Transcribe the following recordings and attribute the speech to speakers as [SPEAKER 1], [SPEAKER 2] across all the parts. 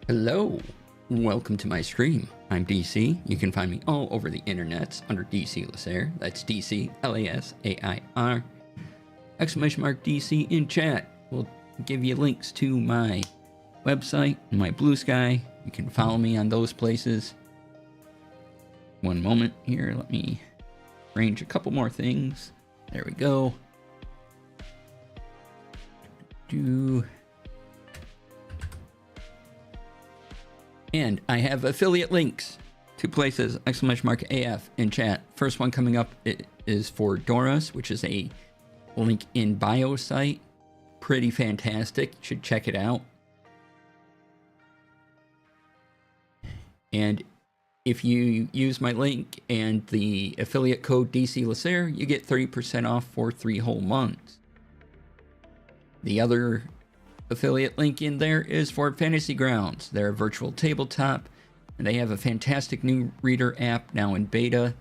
[SPEAKER 1] Hello, welcome to my stream. I'm DC. You can find me all over the internets under DC Lasair. That's DC Lasair. Exclamation mark DC in chat. We'll give you links to my website and my Blue Sky. You can follow me on those places. One moment here, let me arrange a couple more things. There we go. And I have affiliate links to places, exclamation mark AF in chat. First one coming up is for Doris, which is a link in bio site. Pretty fantastic. You should check it out. And if you use my link and the affiliate code DC Lasair, you get 30% off for 3 whole months. The other affiliate link in there is for Fantasy Grounds. They're a virtual tabletop, and they have a fantastic new reader app now in beta.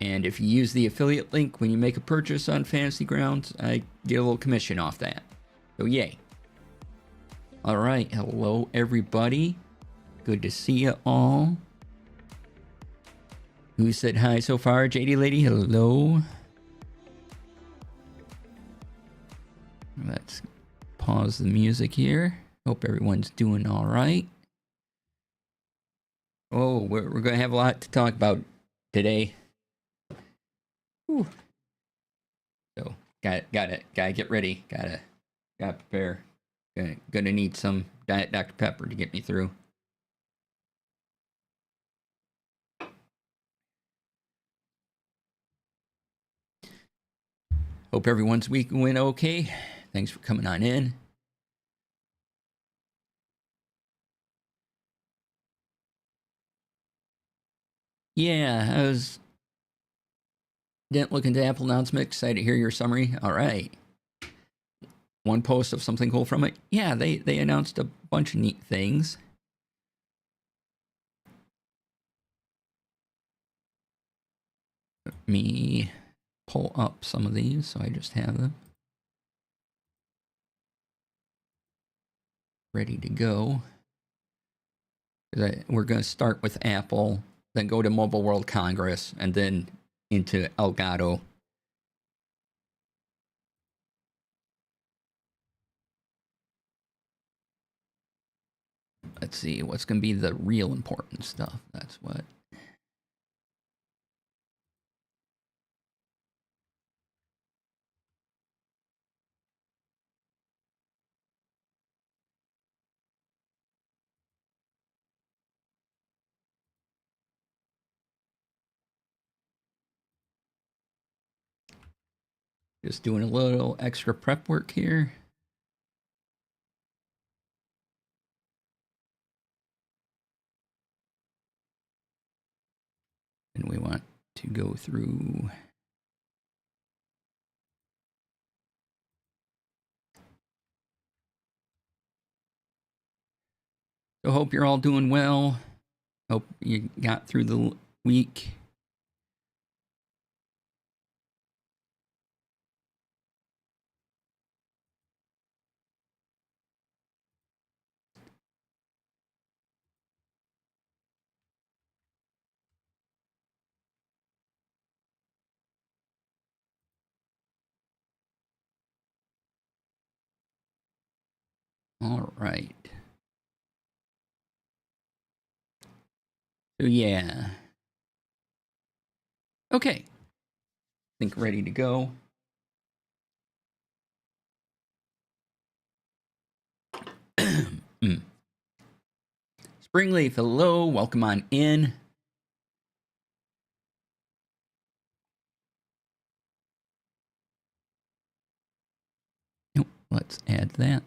[SPEAKER 1] And if you use the affiliate link when you make a purchase on Fantasy Grounds, I get a little commission off that. So yay. All right, hello everybody. Good to see you all. Who said hi so far? JD Lady, hello. Let's pause the music here. Hope everyone's doing all right. Oh, we're going to have a lot to talk about today. Whew. So, gotta get ready. Gotta prepare. Gonna need some Diet Dr. Pepper to get me through. Hope everyone's week went okay. Thanks for coming on in. Yeah, I didn't look into Apple announcement. Excited to hear your summary. All right. One post of something cool from it. Yeah, they announced a bunch of neat things. Let me pull up some of these so I just have them ready to go. We're going to start with Apple, then go to Mobile World Congress, and then into Elgato. Let's see, what's going to be the real important stuff? That's what. Just doing a little extra prep work here. And we want to go through. So hope you're all doing well. Hope you got through the week. All right. So yeah. Okay. I think ready to go. Springleaf, hello. Welcome on in. Nope, let's add that.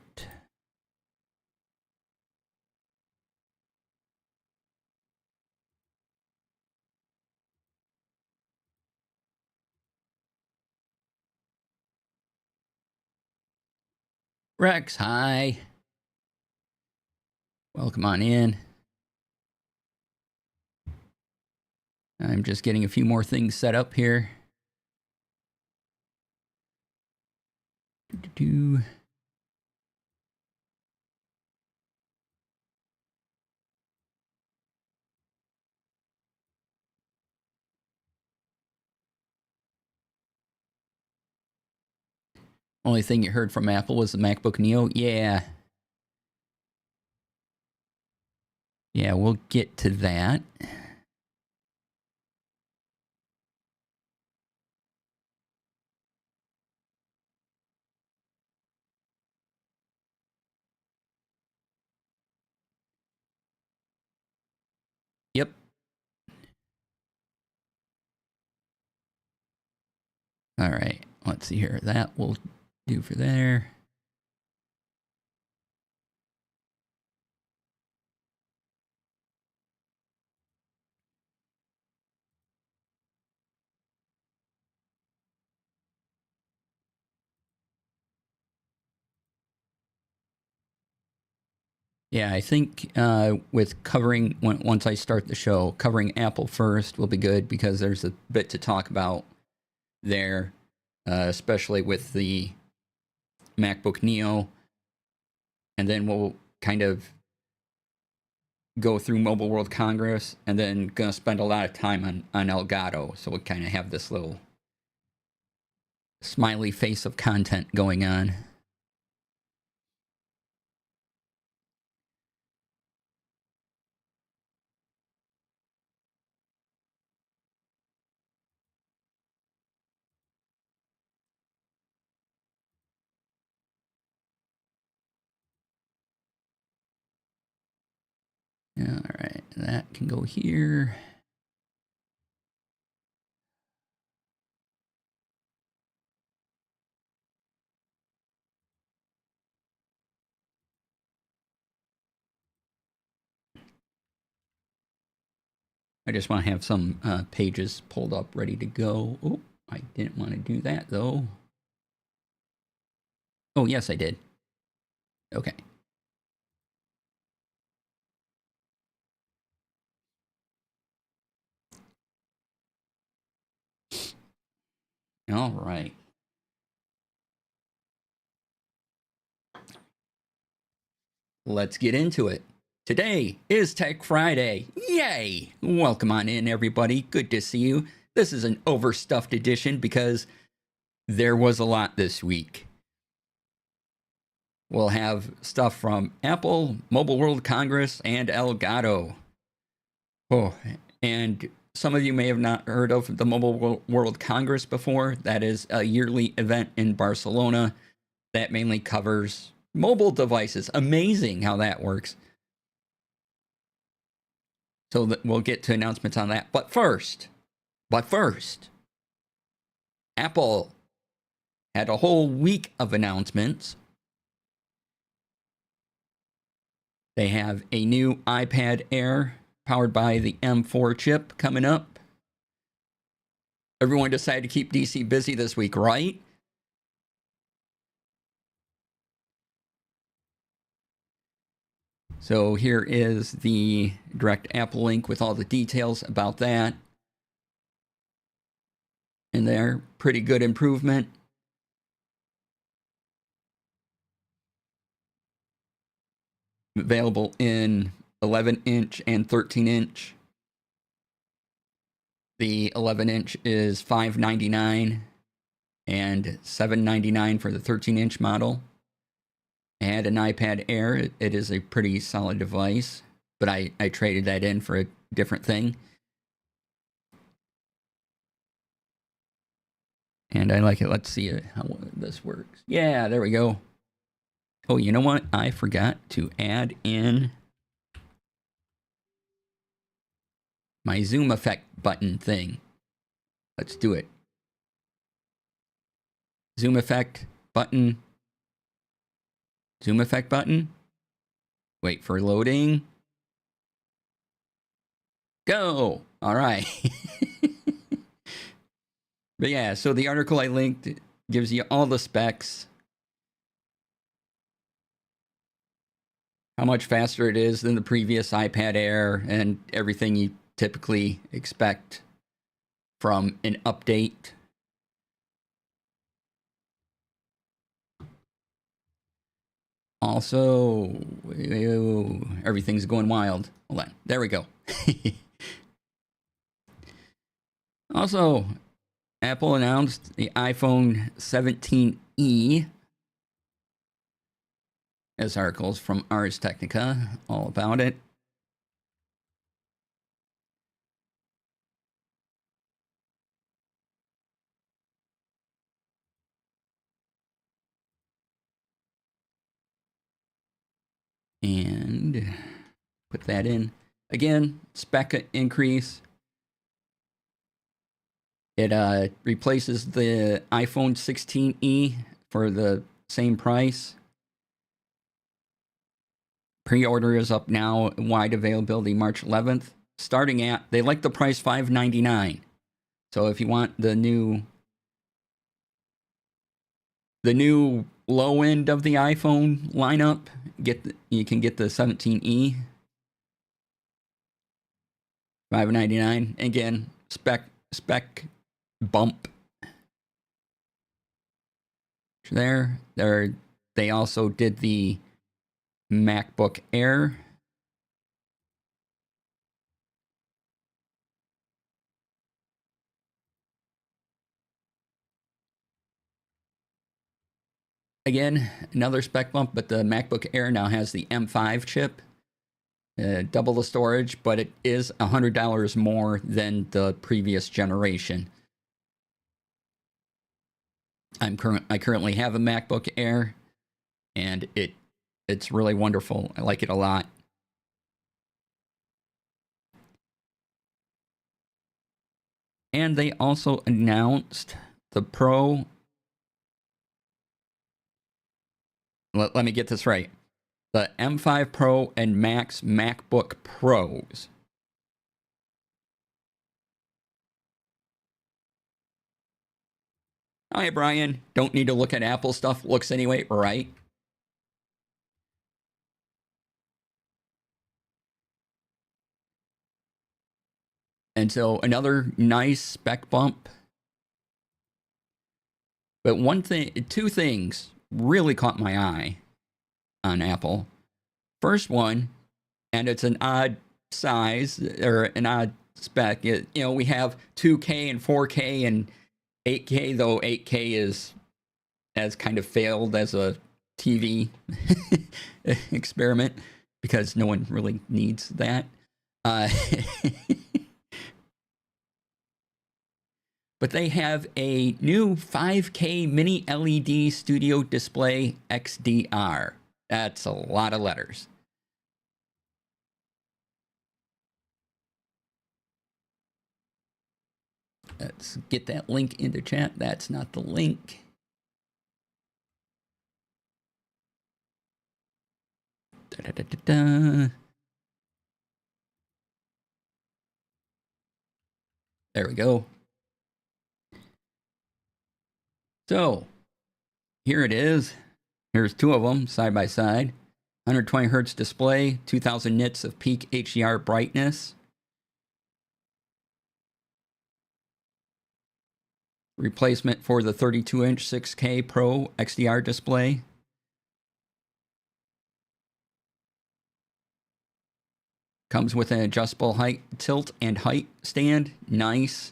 [SPEAKER 1] Rex, hi. Welcome on in. I'm just getting a few more things set up here. Only thing you heard from Apple was the MacBook Neo. Yeah. Yeah, we'll get to that. Yep. All right. Let's see here. That will do for there. Yeah, I think with covering, once I start the show, covering Apple first will be good because there's a bit to talk about there, especially with the MacBook Neo. And then we'll kind of go through Mobile World Congress and then going to spend a lot of time on Elgato. So we'll kind of have this little smiley face of content going on. All right, that can go here. I just want to have some pages pulled up ready to go. Oh, I didn't want to do that though. Oh, yes, I did. Okay. All right. Let's get into it. Today is Tech Friday. Yay! Welcome on in, everybody. Good to see you. This is an overstuffed edition because there was a lot this week. We'll have stuff from Apple, Mobile World Congress, and Elgato. Oh, and some of you may have not heard of the Mobile World Congress before. That is a yearly event in Barcelona that mainly covers mobile devices. Amazing how that works. So we'll get to announcements on that. But first, Apple had a whole week of announcements. They have a new iPad Air powered by the M4 chip coming up. Everyone decided to keep DC busy this week, right? So here is the direct Apple link with all the details about that. And there, pretty good improvement. Available in 11-inch and 13-inch. The 11-inch is $599 and $799 for the 13-inch model. I had an iPad Air. It is a pretty solid device, but I traded that in for a different thing. And I like it. Let's see how this works. Yeah, there we go. Oh, you know what? I forgot to add in my zoom effect button thing. Let's do it. Zoom effect button. Zoom effect button. Wait for loading. Go. All right. But yeah, so the article I linked gives you all the specs. How much faster it is than the previous iPad Air and everything you typically expect from an update. Also, everything's going wild. Hold on. There we go. Also, Apple announced the iPhone 17e This article's from Ars Technica, all about it. And put that in. Again, spec increase. It replaces the iPhone 16e for the same price. Pre-order is up now, wide availability March 11th. Starting at, they like the price $599. So if you want the new low end of the iPhone lineup, you can get the 17e. $599. Again, spec bump. There. They also did the MacBook Air. Again, another spec bump, but the MacBook Air now has the M5 chip. Double the storage, but it is $100 more than the previous generation. I currently have a MacBook Air, and it's really wonderful. I like it a lot. And they also announced the Pro. Let me get this right. The M5 Pro and Max MacBook Pros. Hi, Brian. Don't need to look at Apple stuff. Looks anyway, right? And so another nice spec bump. But two things really caught my eye on Apple. First one, and it's an odd size or an odd spec. We have 2K and 4K and 8K, though 8K has kind of failed as a TV experiment because no one really needs that. But they have a new 5K mini LED studio display XDR. That's a lot of letters. Let's get that link into chat. That's not the link. Da-da-da-da-da. There we go. So, here it is. Here's two of them side by side. 120 hertz display, 2000 nits of peak HDR brightness. Replacement for the 32-inch 6K Pro XDR display. Comes with an adjustable height, tilt, and height stand. Nice.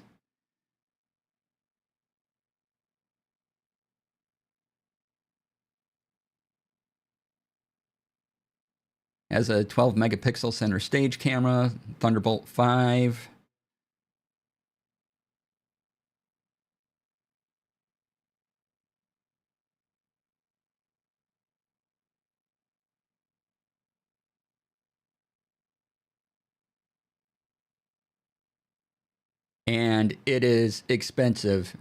[SPEAKER 1] Has a 12 megapixel center stage camera, Thunderbolt 5. And it is expensive,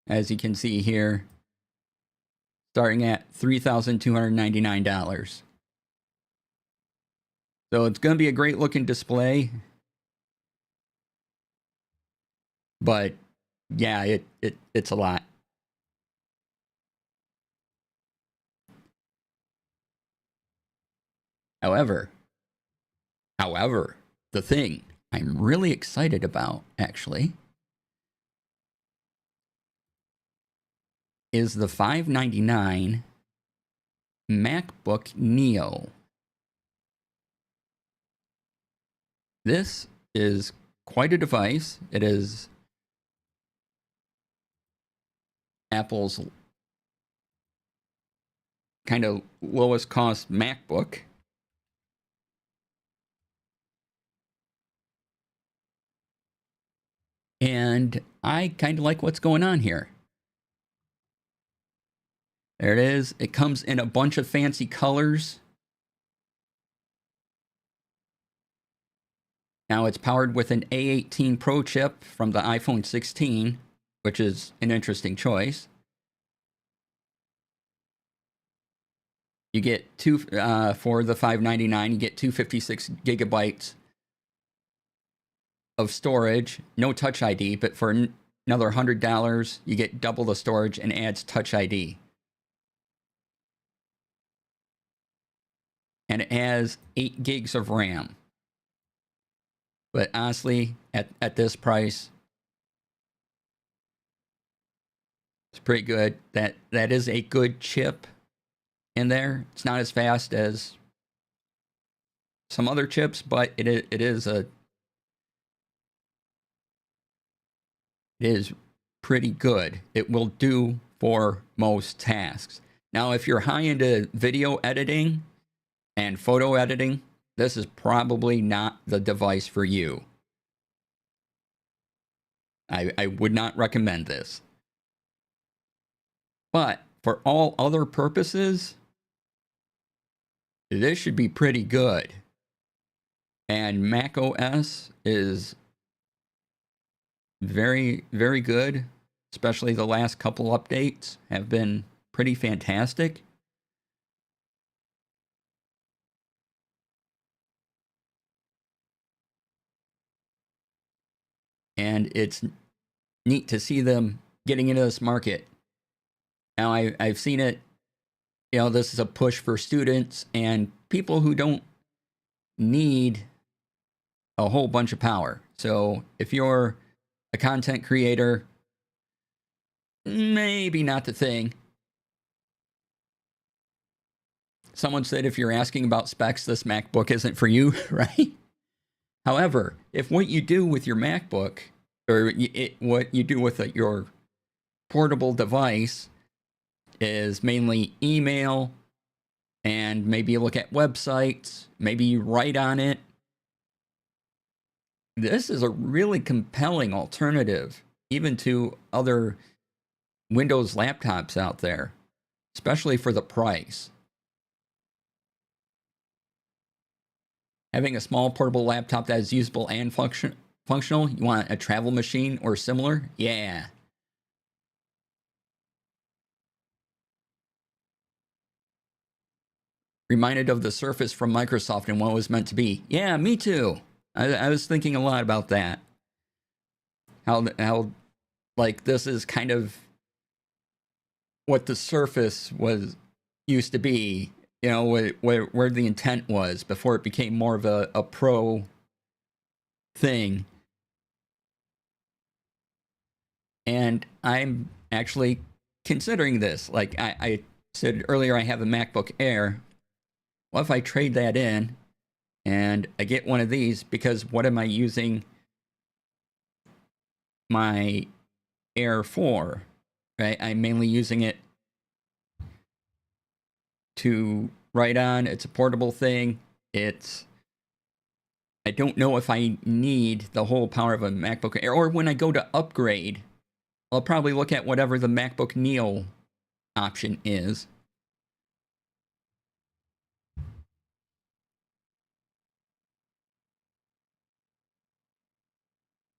[SPEAKER 1] as you can see here, starting at $3,299. So it's going to be a great looking display. But yeah, it's a lot. However, the thing I'm really excited about, actually, is the $599 MacBook Neo. This is quite a device. It is Apple's kind of lowest cost MacBook. And I kind of like what's going on here. There it is. It comes in a bunch of fancy colors. Now it's powered with an A18 Pro chip from the iPhone 16, which is an interesting choice. You get two for the $599. You get 256 gigabytes of storage, no Touch ID, but for another $100, you get double the storage and adds Touch ID. And it has 8 gigs of RAM. But honestly, at this price, it's pretty good. That is a good chip in there. It's not as fast as some other chips, but it is pretty good. It will do for most tasks. Now, if you're high into video editing and photo editing, this is probably not the device for you. I would not recommend this. But for all other purposes, this should be pretty good. And Mac OS is very, very good. Especially the last couple updates have been pretty fantastic. And it's neat to see them getting into this market. Now, I've seen it, you know, this is a push for students and people who don't need a whole bunch of power. So if you're a content creator, maybe not the thing. Someone said if you're asking about specs, this MacBook isn't for you, right? However, if what you do with your MacBook, or what you do with your portable device is mainly email, and maybe you look at websites, maybe you write on it, this is a really compelling alternative, even to other Windows laptops out there, especially for the price. Having a small portable laptop that is usable and functional, you want a travel machine or similar? Yeah. Reminded of the Surface from Microsoft and what it was meant to be. Yeah, me too. I was thinking a lot about that. How like this is kind of what the Surface was used to be, you know, where the intent was before it became more of a pro thing. And I'm actually considering this. Like I said earlier, I have a MacBook Air. What if I trade that in and I get one of these? Because what am I using my Air for? Right? I'm mainly using it to write on. It's a portable thing. I don't know if I need the whole power of a MacBook Air, or when I go to upgrade, I'll probably look at whatever the MacBook Neo option is.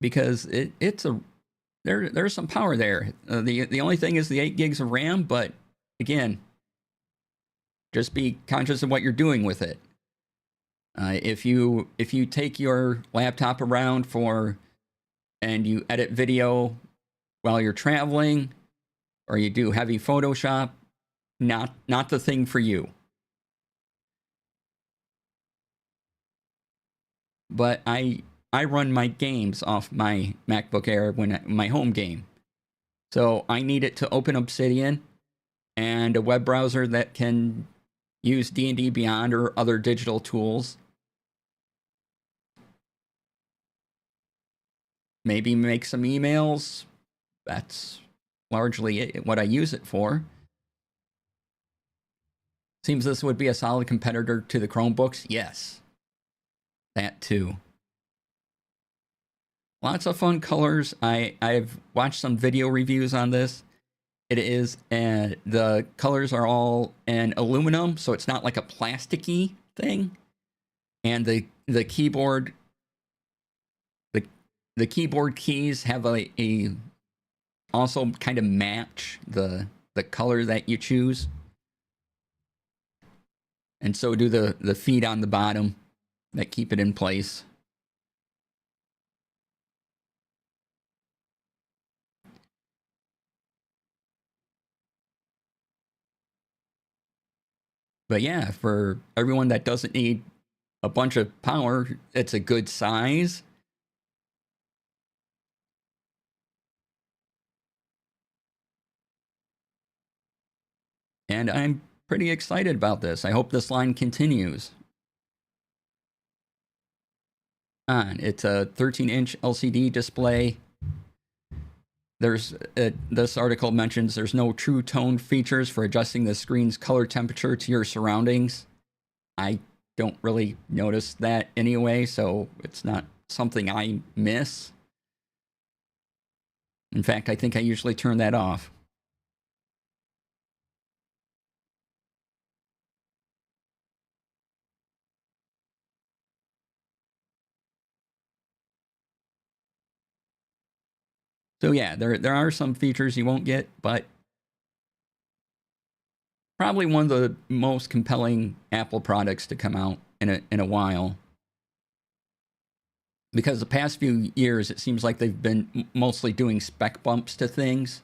[SPEAKER 1] Because there's some power there. The only thing is the 8 gigs of RAM, but again, just be conscious of what you're doing with it. If you take your laptop around and you edit video while you're traveling, or you do heavy Photoshop, not the thing for you. But I run my games off my MacBook Air my home game, so I need it to open Obsidian and a web browser that can use D&D Beyond or other digital tools. Maybe make some emails. That's largely what I use it for. Seems this would be a solid competitor to the Chromebooks. Yes, that too. Lots of fun colors. I've watched some video reviews on this. It is, and the colors are all in aluminum, so it's not like a plasticky thing. And the keyboard, the the keyboard keys have a also kind of match the color that you choose, and so do the feet on the bottom that keep it in place. But yeah, for everyone that doesn't need a bunch of power, it's a good size. And I'm pretty excited about this. I hope this line continues. It's a 13-inch LCD display. This article mentions there's no true tone features for adjusting the screen's color temperature to your surroundings. I don't really notice that anyway, so it's not something I miss. In fact, I think I usually turn that off. So yeah, there are some features you won't get, but probably one of the most compelling Apple products to come out in a while. Because the past few years, it seems like they've been mostly doing spec bumps to things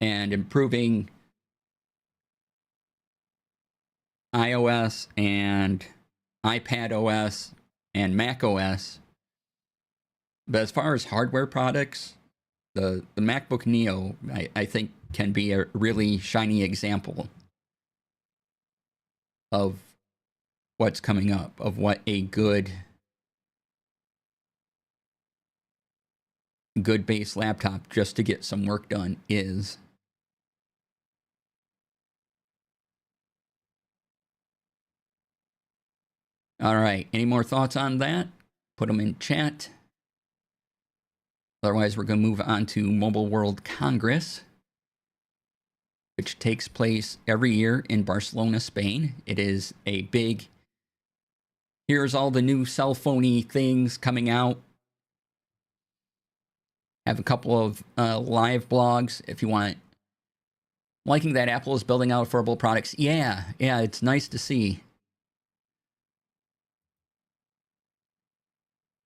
[SPEAKER 1] and improving iOS and iPad OS and Mac OS. But as far as hardware products, the MacBook Neo, I think, can be a really shiny example of what's coming up, of what a good base laptop just to get some work done is. All right, any more thoughts on that? Put them in chat. Otherwise, we're going to move on to Mobile World Congress, which takes place every year in Barcelona, Spain. It is a big, here's all the new cell phone-y things coming out. Have a couple of live blogs if you want. Liking that Apple is building out affordable products. Yeah, it's nice to see.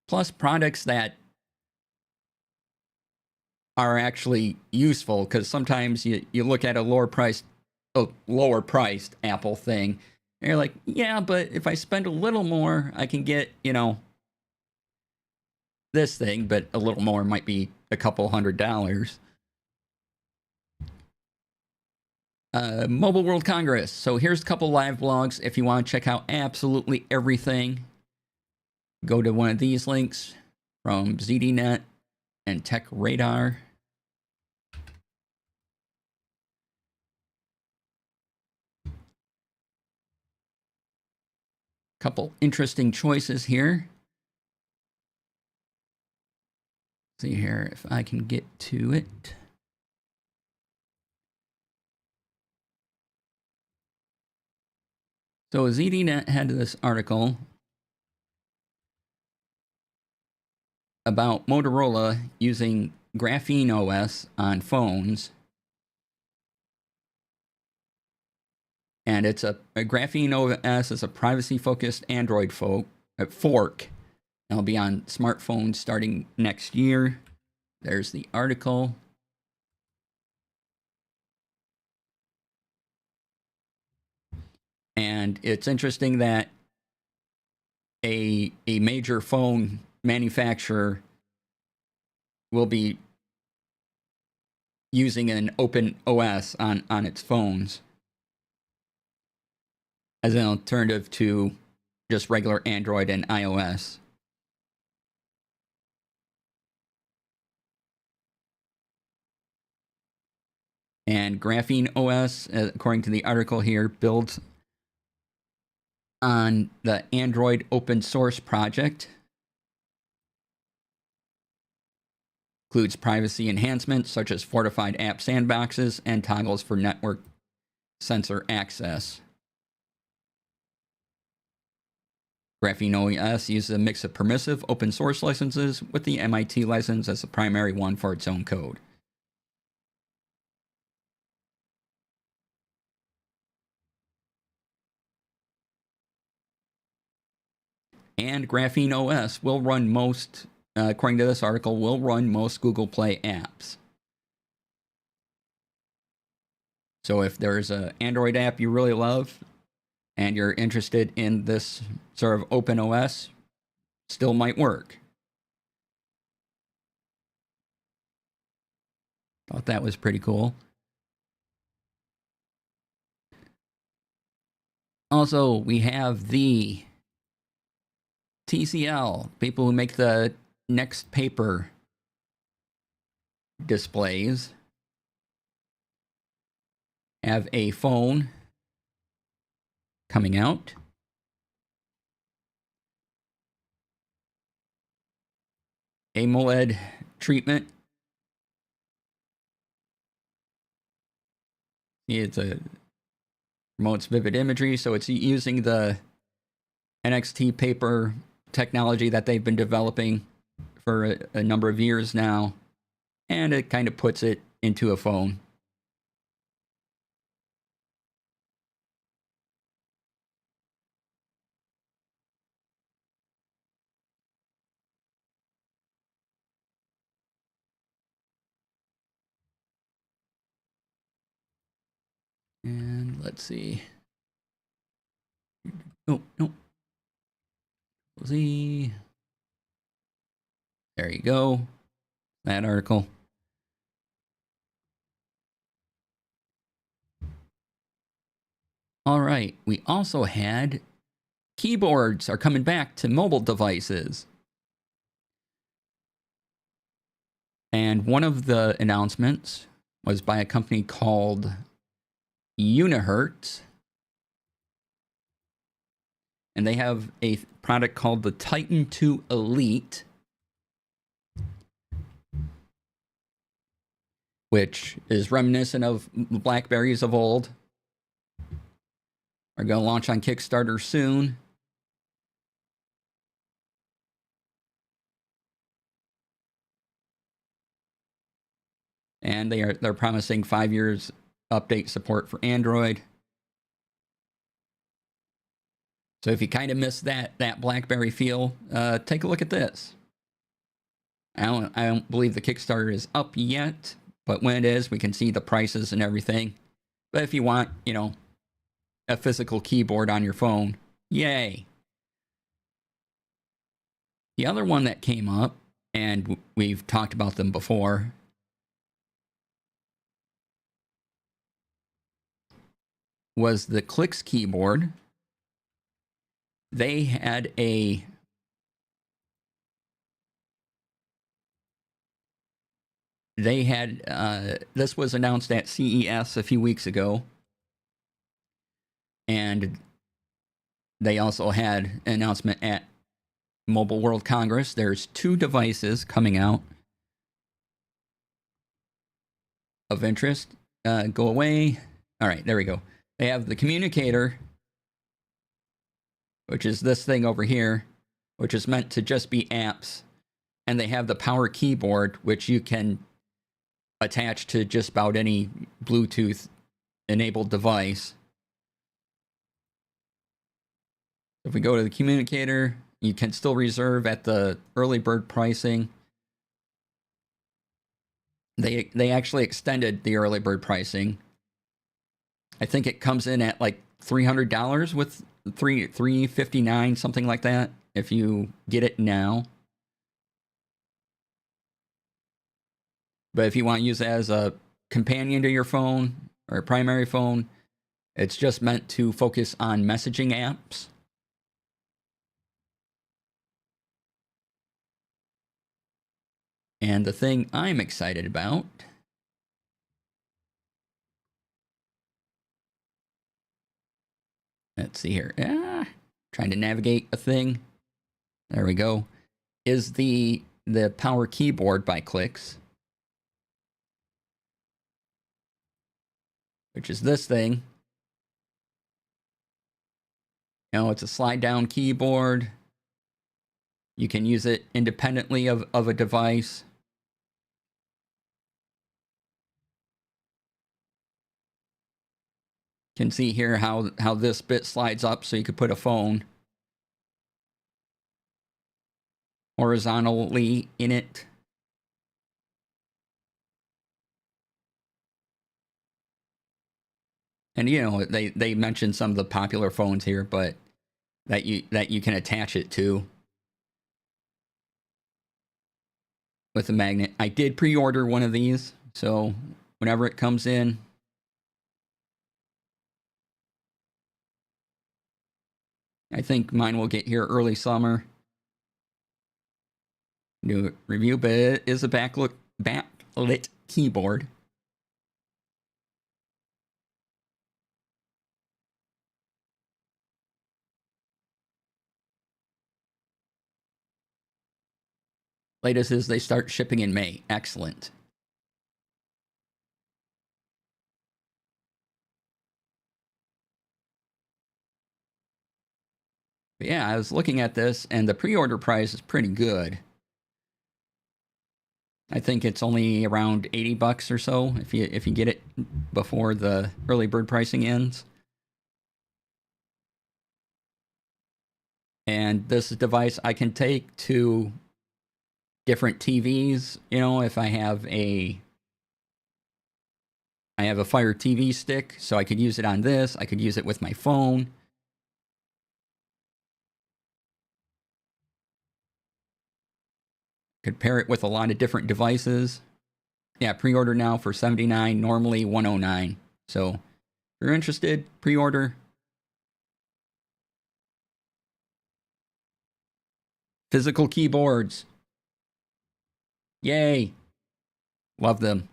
[SPEAKER 1] Plus products that are actually useful, because sometimes you look at a lower priced Apple thing, and you're like, yeah, but if I spend a little more, I can get, this thing, but a little more might be a couple $100. Mobile World Congress. So here's a couple live blogs. If you want to check out absolutely everything, go to one of these links from ZDNet and Tech Radar. Couple interesting choices here. See here if I can get to it. So ZDNet had this article about Motorola using Graphene OS on phones. And it's a Graphene OS is a privacy-focused Android fork. It'll be on smartphones starting next year. There's the article. And it's interesting that a major phone manufacturer will be using an open OS on its phones as an alternative to just regular Android and iOS. And Graphene OS, according to the article here, builds on the Android open source project. Includes privacy enhancements such as fortified app sandboxes and toggles for network sensor access. Graphene OS uses a mix of permissive open source licenses with the MIT license as the primary one for its own code. And Graphene OS will run most, according to this article, will run most Google Play apps. So if there's an Android app you really love and you're interested in this sort of open OS, still might work. Thought that was pretty cool. Also, we have the TCL, people who make the Next Paper displays, have a phone coming out. AMOLED treatment. It's a promotes vivid imagery, so it's using the NXT paper technology that they've been developing for a number of years now, and it kind of puts it into a phone. And let's see. Oh, no. Z. There you go. That article. All right. We also had keyboards are coming back to mobile devices. And one of the announcements was by a company called Unihertz. And they have a product called the Titan 2 Elite, which is reminiscent of Blackberries of old. Are going to launch on Kickstarter soon. And they're promising 5 years update support for Android. So if you kind of miss that BlackBerry feel, take a look at this. I don't believe the Kickstarter is up yet, but when it is, we can see the prices and everything. But if you want, a physical keyboard on your phone, yay. The other one that came up, and we've talked about them before, was the Clicks keyboard. They had this was announced at CES a few weeks ago, and they also had an announcement at Mobile World Congress. There's 2 devices coming out of interest. Go away. All right, there we go. They have the communicator, which is this thing over here, which is meant to just be apps. And they have the power keyboard, which you can attach to just about any Bluetooth-enabled device. If we go to the communicator, you can still reserve at the early bird pricing. They actually extended the early bird pricing. I think it comes in at like $300 with $359, something like that, if you get it now. But if you want to use it as a companion to your phone or a primary phone, it's just meant to focus on messaging apps. And the thing I'm excited about, let's see here. trying to navigate a thing. There we go. Is the power keyboard by clicks, which is this thing. You know, it's a slide down keyboard. You can use it independently of a device. You can see here how this bit slides up so you could put a phone horizontally in it. And you know, they mentioned some of the popular phones here, but that you can attach it to with a magnet. I did pre-order one of these, so whenever it comes in, I think mine will get here early summer. New review, but it is a backlit keyboard. Latest is they start shipping in May. Excellent. But yeah, I was looking at this, and the pre-order price is pretty good. I think it's only around $80 or so if you get it before the early bird pricing ends. And this device I can take to different TVs. You know, if I have a Fire TV stick, so I could use it on this. I could use it with my phone. Could pair it with a lot of different devices. Yeah, pre-order now for $79, normally $109. So if you're interested, pre-order. Physical keyboards. Yay. Love them.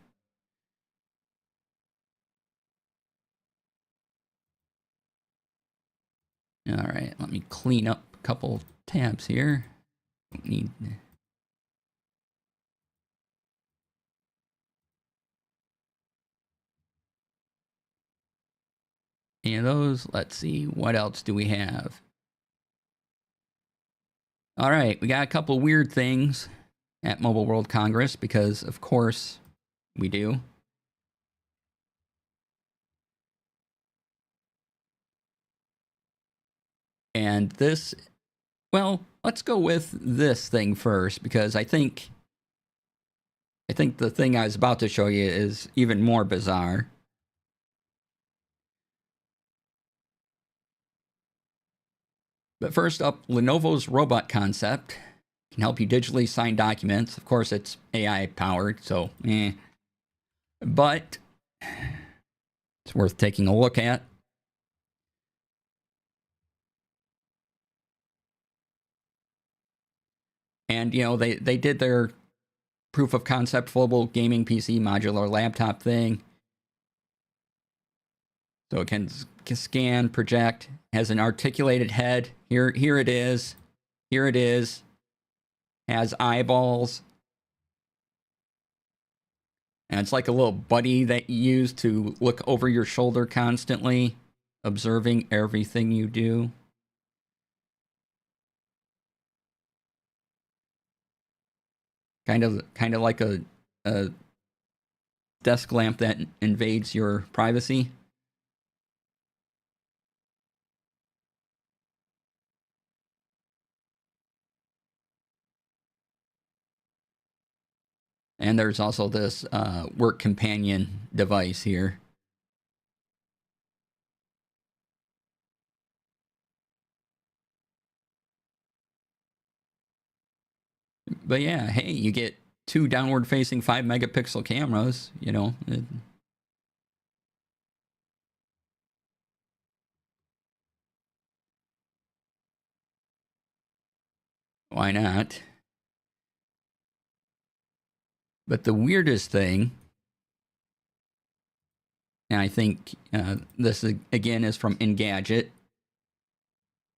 [SPEAKER 1] All right, let me clean up a couple tabs here. Need any of those. Let's see, what else do we have? All right, we got a couple weird things at Mobile World Congress because, of course, we do. And this, well, let's go with this thing first because I think the thing I was about to show you is even more bizarre. But first up, Lenovo's robot concept can help you digitally sign documents. Of course, it's AI powered, so but it's worth taking a look at. And you know, they did their proof of concept foldable gaming PC modular laptop thing. So it can scan, project, has an articulated head. Here it is. Here it is. Has eyeballs. And it's like a little buddy that you use to look over your shoulder constantly, observing everything you do. Kind of like a desk lamp that invades your privacy. And there's also this work companion device here. But yeah, hey, you get 2 downward-facing 5-megapixel cameras, you know. Why not? But the weirdest thing, and I think this is, again is from Engadget,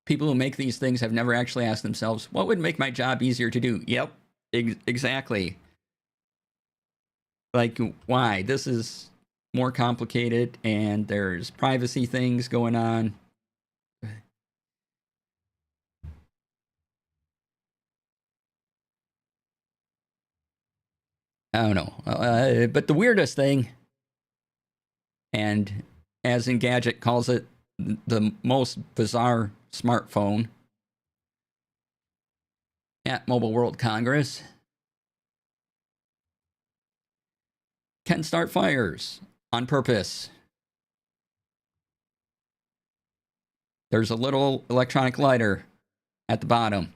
[SPEAKER 1] People who make these things have never actually asked themselves, what would make my job easier to do? Yep, exactly. Like, why? This is more complicated, and there's privacy things going on. I don't know. But the weirdest thing, and as Engadget calls it, the most bizarre smartphone at Mobile World Congress, can start fires on purpose. There's a little electronic lighter at the bottom.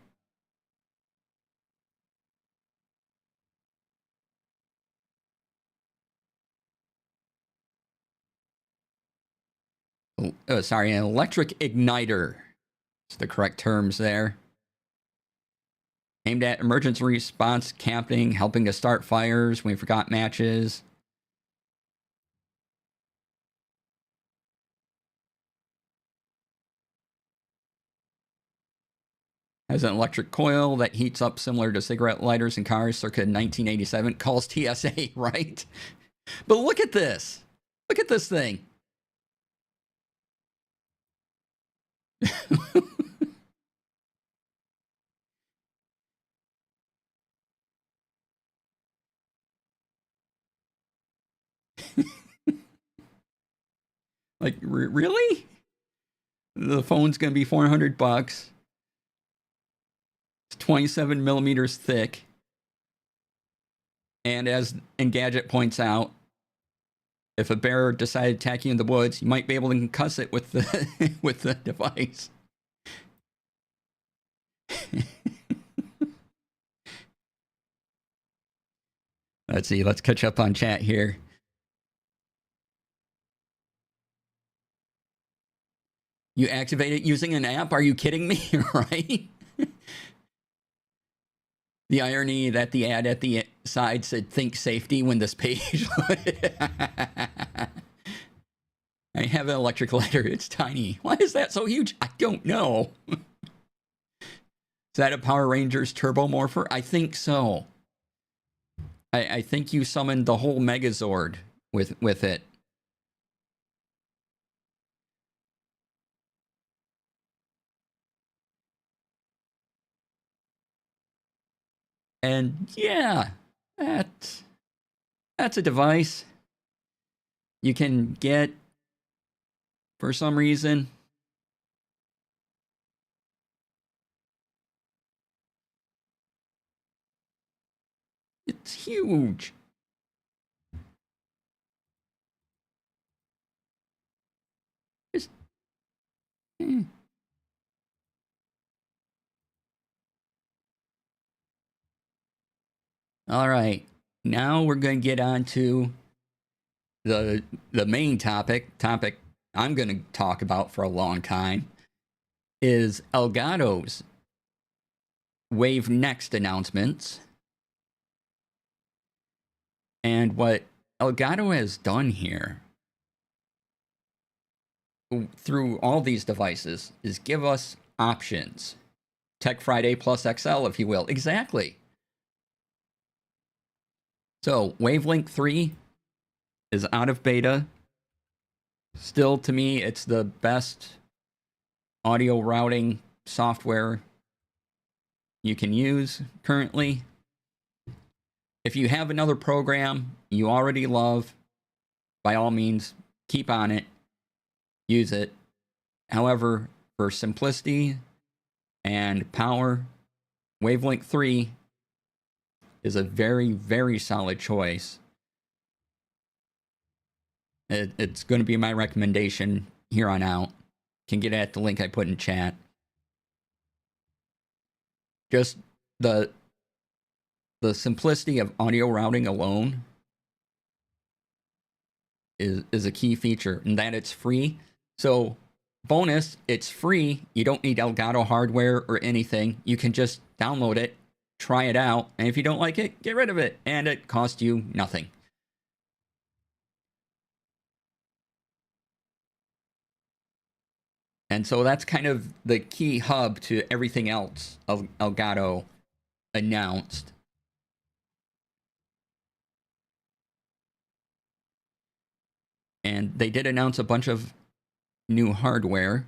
[SPEAKER 1] Sorry, an electric igniter. It's the correct terms there. Aimed at emergency response camping, helping to start fires when we forgot matches. Has an electric coil that heats up similar to cigarette lighters in cars circa 1987. Calls TSA, right? But look at this. Look at this thing. Like, really? The phone's going to be $400. It's 27 millimeters thick. And as Engadget points out, if a bear decided to attack you in the woods, you might be able to concuss it with the with the device. Let's see. Let's catch up on chat here. You activate it using an app? Are you kidding me? Right? The irony that the ad at the side said "Think safety" when this page. I have an electric lighter. It's tiny. Why is that so huge? I don't know. Is that a Power Rangers Turbo Morpher? I think so. I think you summoned the whole Megazord with it. And yeah, that's a device you can get for some reason. It's huge. It's, All right. Now we're going to get on to the main topic I'm going to talk about for a long time is Elgato's Wave Next announcements. And what Elgato has done here through all these devices is give us options. Tech Friday plus XL, if you will. Exactly. So Wavelink 3 is out of beta. Still, to me, it's the best audio routing software you can use currently. If you have another program you already love, by all means, keep on it. Use it. However, for simplicity and power, Wavelink 3 is a very, very solid choice. It's going to be my recommendation here on out. Can get at the link I put in chat. Just the simplicity of audio routing alone is a key feature, and that it's free. So, bonus, it's free. You don't need Elgato hardware or anything. You can just download it, try it out, and if you don't like it, get rid of it, and it costs you nothing. And so that's kind of the key hub to everything else Elgato announced. And they did announce a bunch of new hardware.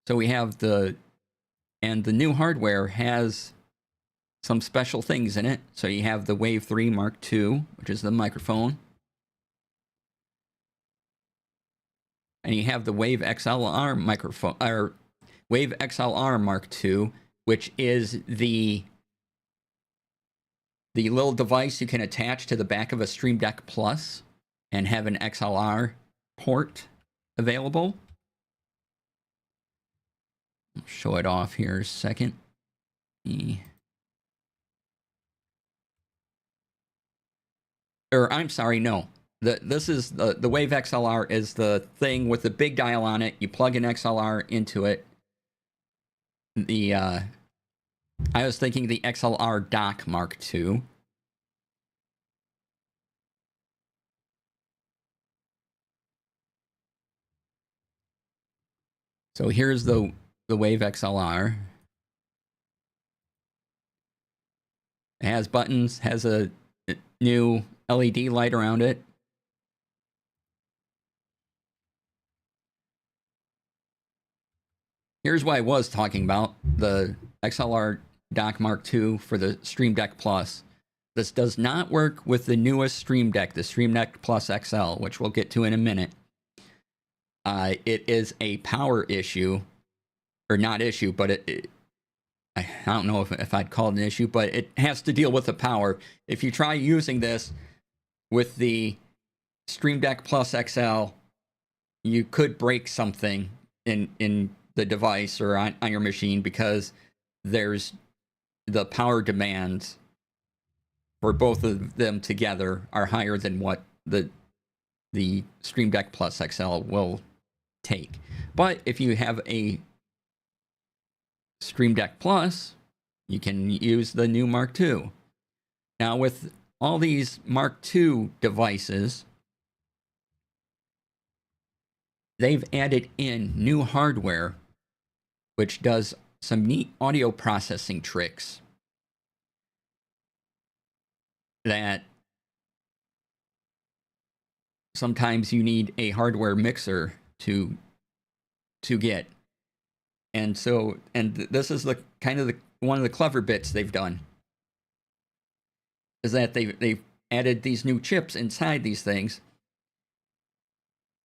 [SPEAKER 1] So we have the new hardware has some special things in it. So you have the Wave 3 Mark II, which is the microphone. And you have the Wave XLR microphone, or Wave XLR Mark II, which is the little device you can attach to the back of a Stream Deck Plus and have an XLR port available. I'll show it off here a second. Or I'm sorry, no. This is the Wave XLR is the thing with the big dial on it. You plug an XLR into it. I was thinking the XLR dock Mark II. So here's the Wave XLR. It has buttons, has a new LED light around it. Here's what I was talking about, the XLR dock Mark II for the Stream Deck Plus. This does not work with the newest Stream Deck, the Stream Deck Plus XL, which we'll get to in a minute. It is a power issue, or not issue, but I don't know if I'd call it an issue, but it has to deal with the power. If you try using this with the Stream Deck Plus XL, you could break something in the device or on your machine, because there's the power demands for both of them together are higher than what the Stream Deck Plus XL will take. But if you have a Stream Deck Plus, you can use the new Mark II. Now, with all these Mark II devices, they've added in new hardware which does some neat audio processing tricks that sometimes you need a hardware mixer to get. And so, and this is the kind of one of the clever bits they've done, is that they've added these new chips inside these things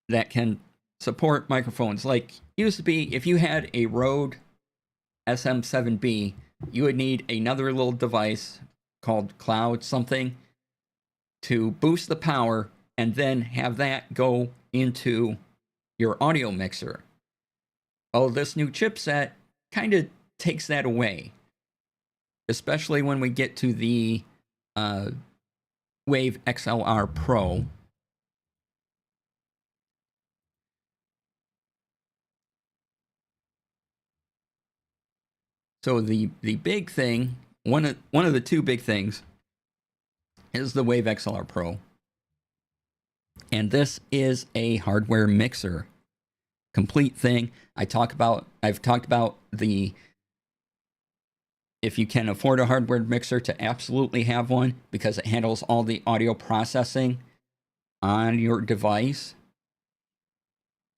[SPEAKER 1] that can support microphones. Like, used to be, if you had a Rode SM7B, you would need another little device called Cloud something to boost the power and then have that go into your audio mixer. Oh, this new chipset kind of takes that away, especially when we get to the Wave XLR Pro. So the big thing, one of the two big things, is the Wave XLR Pro. And this is a hardware mixer. Complete thing. I've talked about the, if you can afford a hardware mixer, to absolutely have one, because it handles all the audio processing on your device.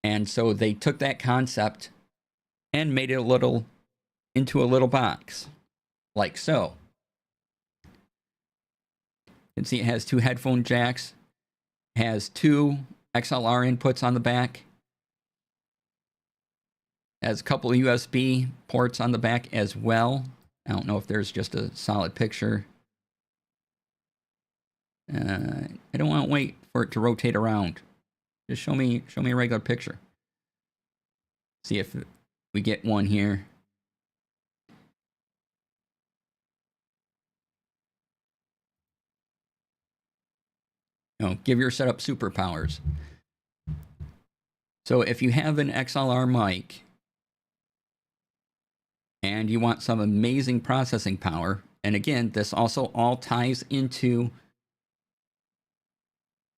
[SPEAKER 1] And so they took that concept and made it into a little box, like so. You can see it has 2 headphone jacks, has 2 XLR inputs on the back, has a couple of USB ports on the back as well. I don't know if there's just a solid picture. I don't want to wait for it to rotate around. Just show me a regular picture. See if we get one here. No, give your setup superpowers. So if you have an XLR mic and you want some amazing processing power, and again, this also all ties into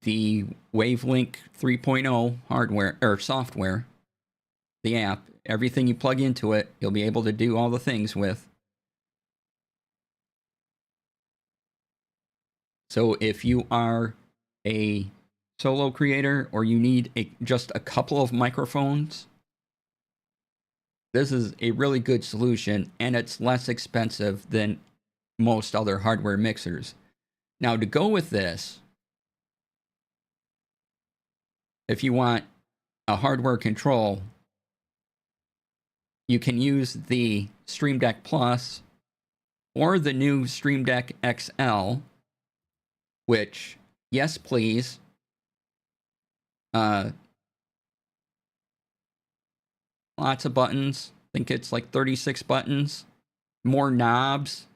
[SPEAKER 1] the Wavelink 3.0 hardware or software. the app. Everything you plug into it, you'll be able to do all the things with. So if you are a solo creator or you need just a couple of microphones, this is a really good solution, and it's less expensive than most other hardware mixers. Now, to go with this, if you want a hardware control, you can use the Stream Deck Plus or the new Stream Deck XL, which, yes, please. Lots of buttons. I think it's like 36 buttons. More knobs.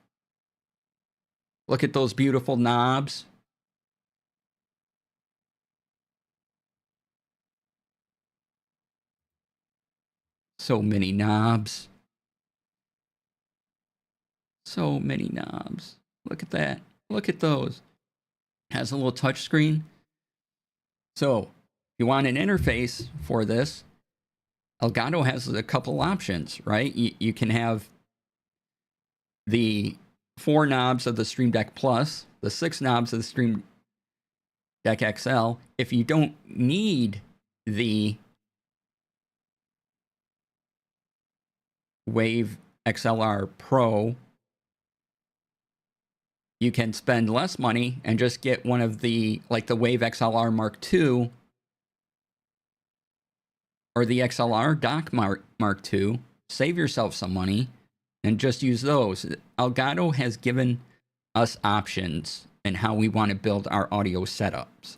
[SPEAKER 1] Look at those beautiful knobs. So many knobs. So many knobs. Look at that. Look at those. Has a little touch screen. So, if you want an interface for this, Elgato has a couple options, right? You can have the 4 knobs of the Stream Deck Plus, the 6 knobs of the Stream Deck XL. If you don't need the Wave XLR Pro, you can spend less money and just get one of the, like the Wave XLR Mark II or the XLR Dock Mark II. Save yourself some money and just use those. Elgato has given us options in how we want to build our audio setups.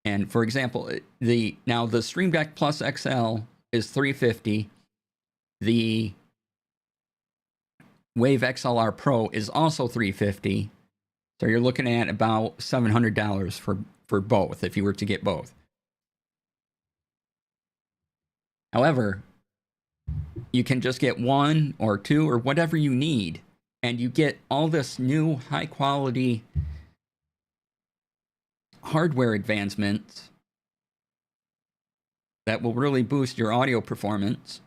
[SPEAKER 1] And for example, the Stream Deck Plus XL is $350. The Wave XLR Pro is also $350. So you're looking at about $700 for both if you were to get both. However, you can just get 1 or 2 or whatever you need, and you get all this new high quality hardware advancements that will really boost your audio performance.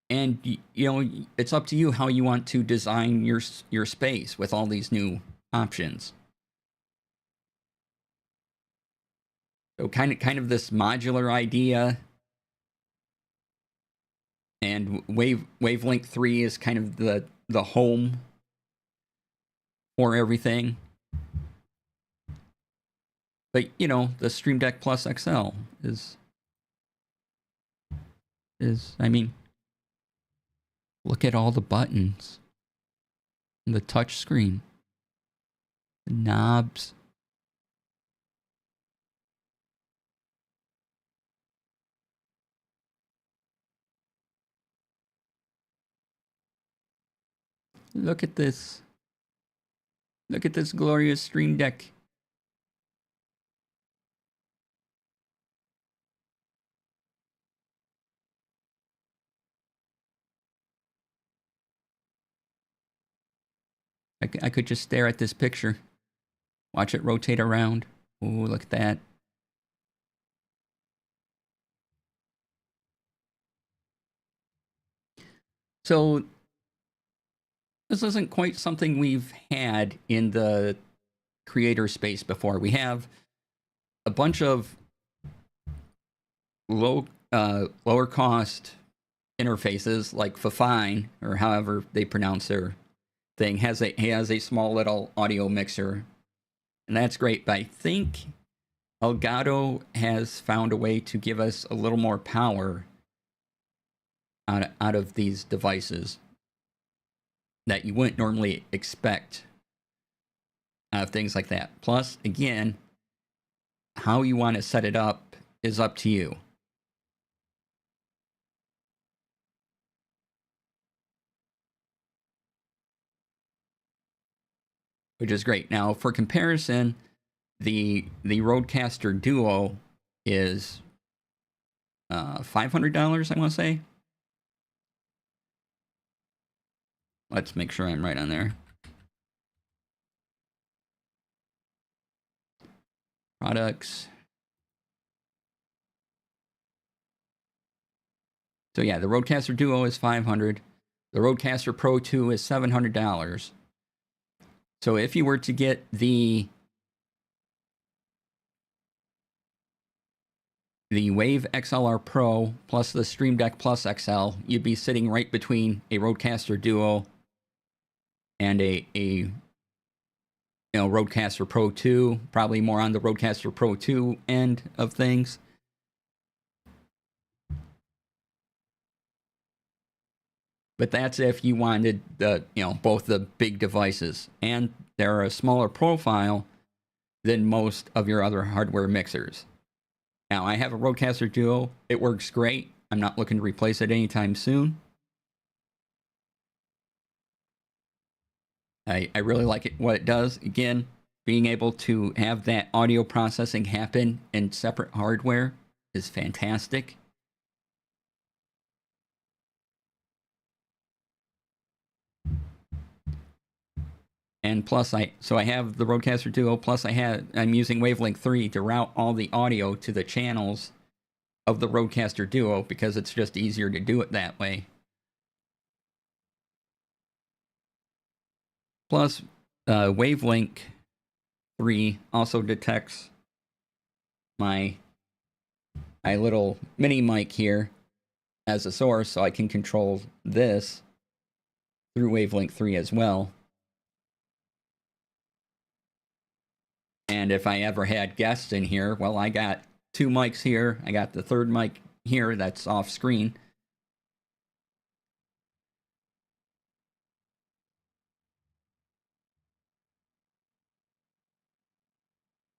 [SPEAKER 1] And you know, it's up to you how you want to design your space with all these new options. So kind of this modular idea, and Wavelength 3 is kind of the home for everything. But you know, the Stream Deck Plus XL is I mean, look at all the buttons, and the touch screen, the knobs. Look at this. Look at this glorious Stream Deck. I could just stare at this picture. Watch it rotate around. Ooh, look at that. So, this isn't quite something we've had in the creator space before. We have a bunch of lower cost interfaces like Fifine, or however they pronounce their thing, has a small little audio mixer, and that's great. But I think Elgato has found a way to give us a little more power out of these devices that you wouldn't normally expect out of things like that. Plus, again, how you want to set it up is up to you. Which is great. Now, for comparison, the Rodecaster Duo is $500, I want to say. Let's make sure I'm right on there. Products. So yeah, the Rodecaster Duo is $500. The Rodecaster Pro 2 is $700. So if you were to get the Wave XLR Pro plus the Stream Deck Plus XL, you'd be sitting right between a Rodecaster Duo and a Rodecaster Pro 2, probably more on the Rodecaster Pro 2 end of things. But that's if you wanted both the big devices, and they're a smaller profile than most of your other hardware mixers. Now, I have a Rodecaster Duo. It works great. I'm not looking to replace it anytime soon. I really like it, what it does. Again, being able to have that audio processing happen in separate hardware is fantastic. And plus, I have the Rodecaster Duo. Plus, I'm using Wavelength 3 to route all the audio to the channels of the Rodecaster Duo because it's just easier to do it that way. Plus, Wavelength 3 also detects my little mini mic here as a source, so I can control this through Wavelength 3 as well. And if I ever had guests in here, well, I got 2 mics here. I got the third mic here that's off screen.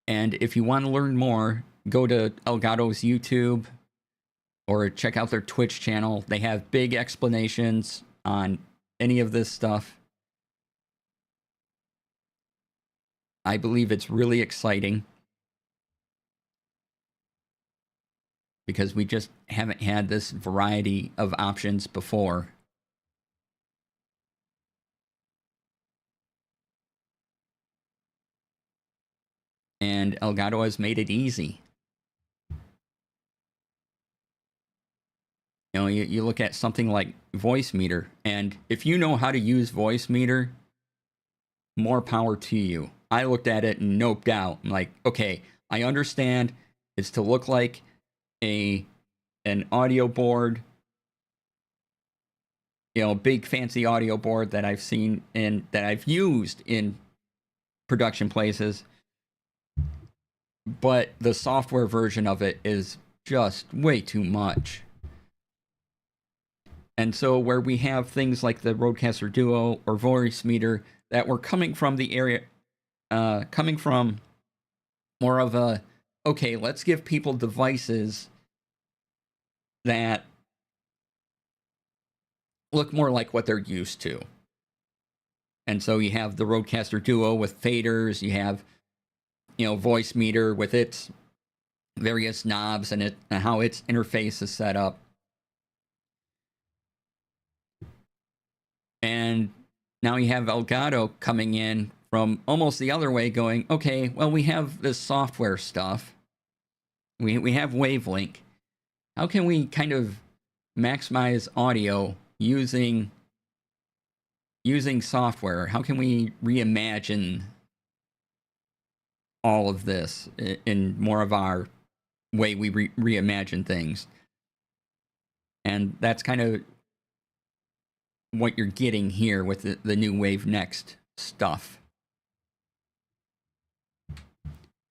[SPEAKER 1] And if you want to learn more, go to Elgato's YouTube or check out their Twitch channel. They have big explanations on any of this stuff. I believe it's really exciting because we just haven't had this variety of options before. And Elgato has made it easy. You look at something like Voicemeeter, and if you know how to use Voicemeeter, more power to you. I looked at it and noped out. I'm like, okay, I understand it's to look like an audio board, big fancy audio board that I've seen and that I've used in production places. But the software version of it is just way too much. And so where we have things like the Rodecaster Duo or Voicemeeter that were coming from the area, coming from more of a, okay, let's give people devices that look more like what they're used to. And so you have the Rodecaster Duo with faders, you have, Voicemeeter with its various knobs and how its interface is set up. And now you have Elgato coming in from almost the other way going, okay, well, we have this software stuff. We have Wavelength. How can we kind of maximize audio using software? How can we reimagine all of this in more of our way we reimagine things? And that's kind of what you're getting here with the new Wave Next stuff.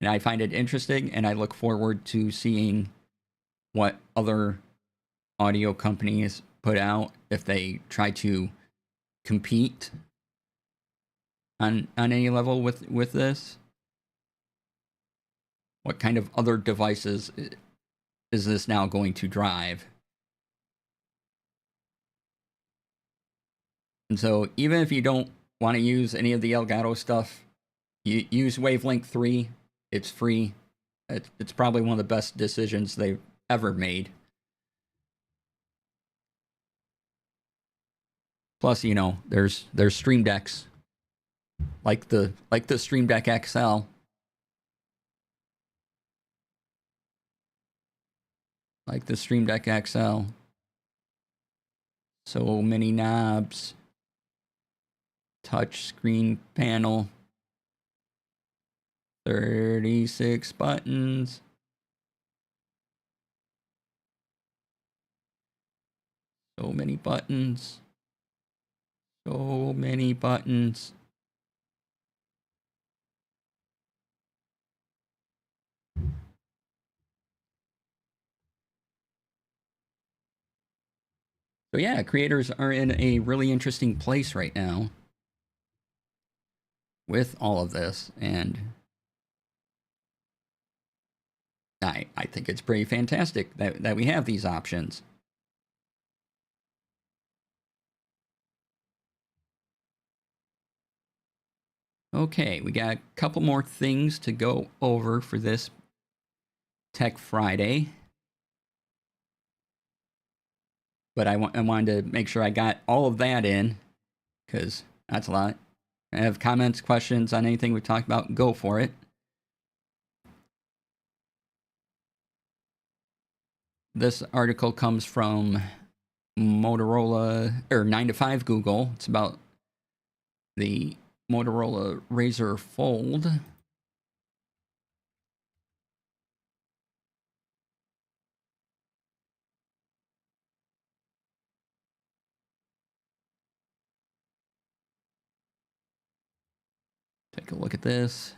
[SPEAKER 1] And I find it interesting, and I look forward to seeing what other audio companies put out if they try to compete on any level with this. What kind of other devices is this now going to drive? And so even if you don't want to use any of the Elgato stuff, you use Wavelength 3. It's free. It's probably one of the best decisions they've ever made. Plus, there's Stream Decks like the Stream Deck XL like the Stream Deck XL. So many knobs. Touch screen panel. 36 buttons. So many buttons. So many buttons. So yeah, creators are in a really interesting place right now with all of this, and I think it's pretty fantastic that we have these options. Okay, we got a couple more things to go over for this Tech Friday. But I wanted to make sure I got all of that in, because that's a lot. I have comments, questions on anything we talked about, go for it. This article comes from Motorola, or 9 to 5 Google. It's about the Motorola Razr Fold. Take a look at this.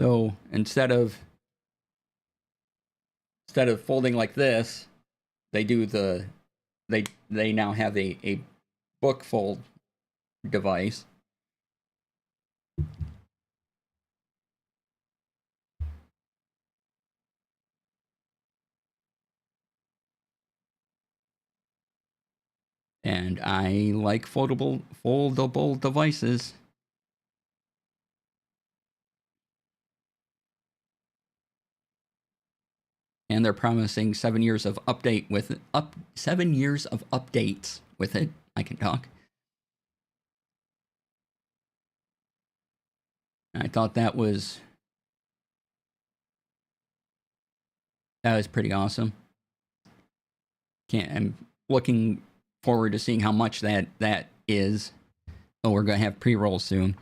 [SPEAKER 1] So instead of folding like this, they do they now have a book fold device. And I like foldable devices. And they're promising 7 years of 7 years of updates with it. I can talk. I thought that was pretty awesome. I'm looking forward to seeing how much that is. Oh, we're gonna have pre-rolls soon.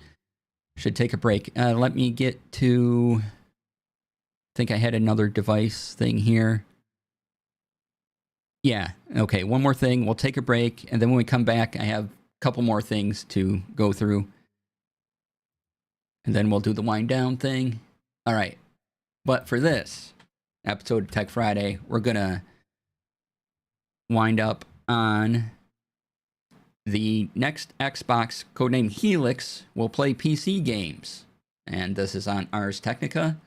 [SPEAKER 1] Should take a break. Let me get to. I think I had another device thing here. Yeah. Okay. One more thing. We'll take a break, and then when we come back, I have a couple more things to go through, and then we'll do the wind down thing. All right. But for this episode of Tech Friday, we're gonna wind up on the next Xbox, codenamed Helix, will play PC games. And this is on Ars Technica.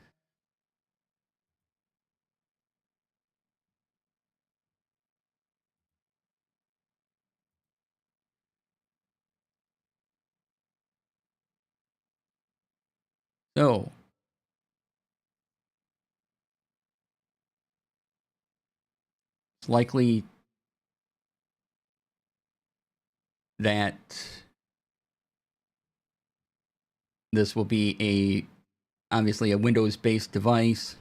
[SPEAKER 1] So, it's likely that this will be obviously a Windows-based device,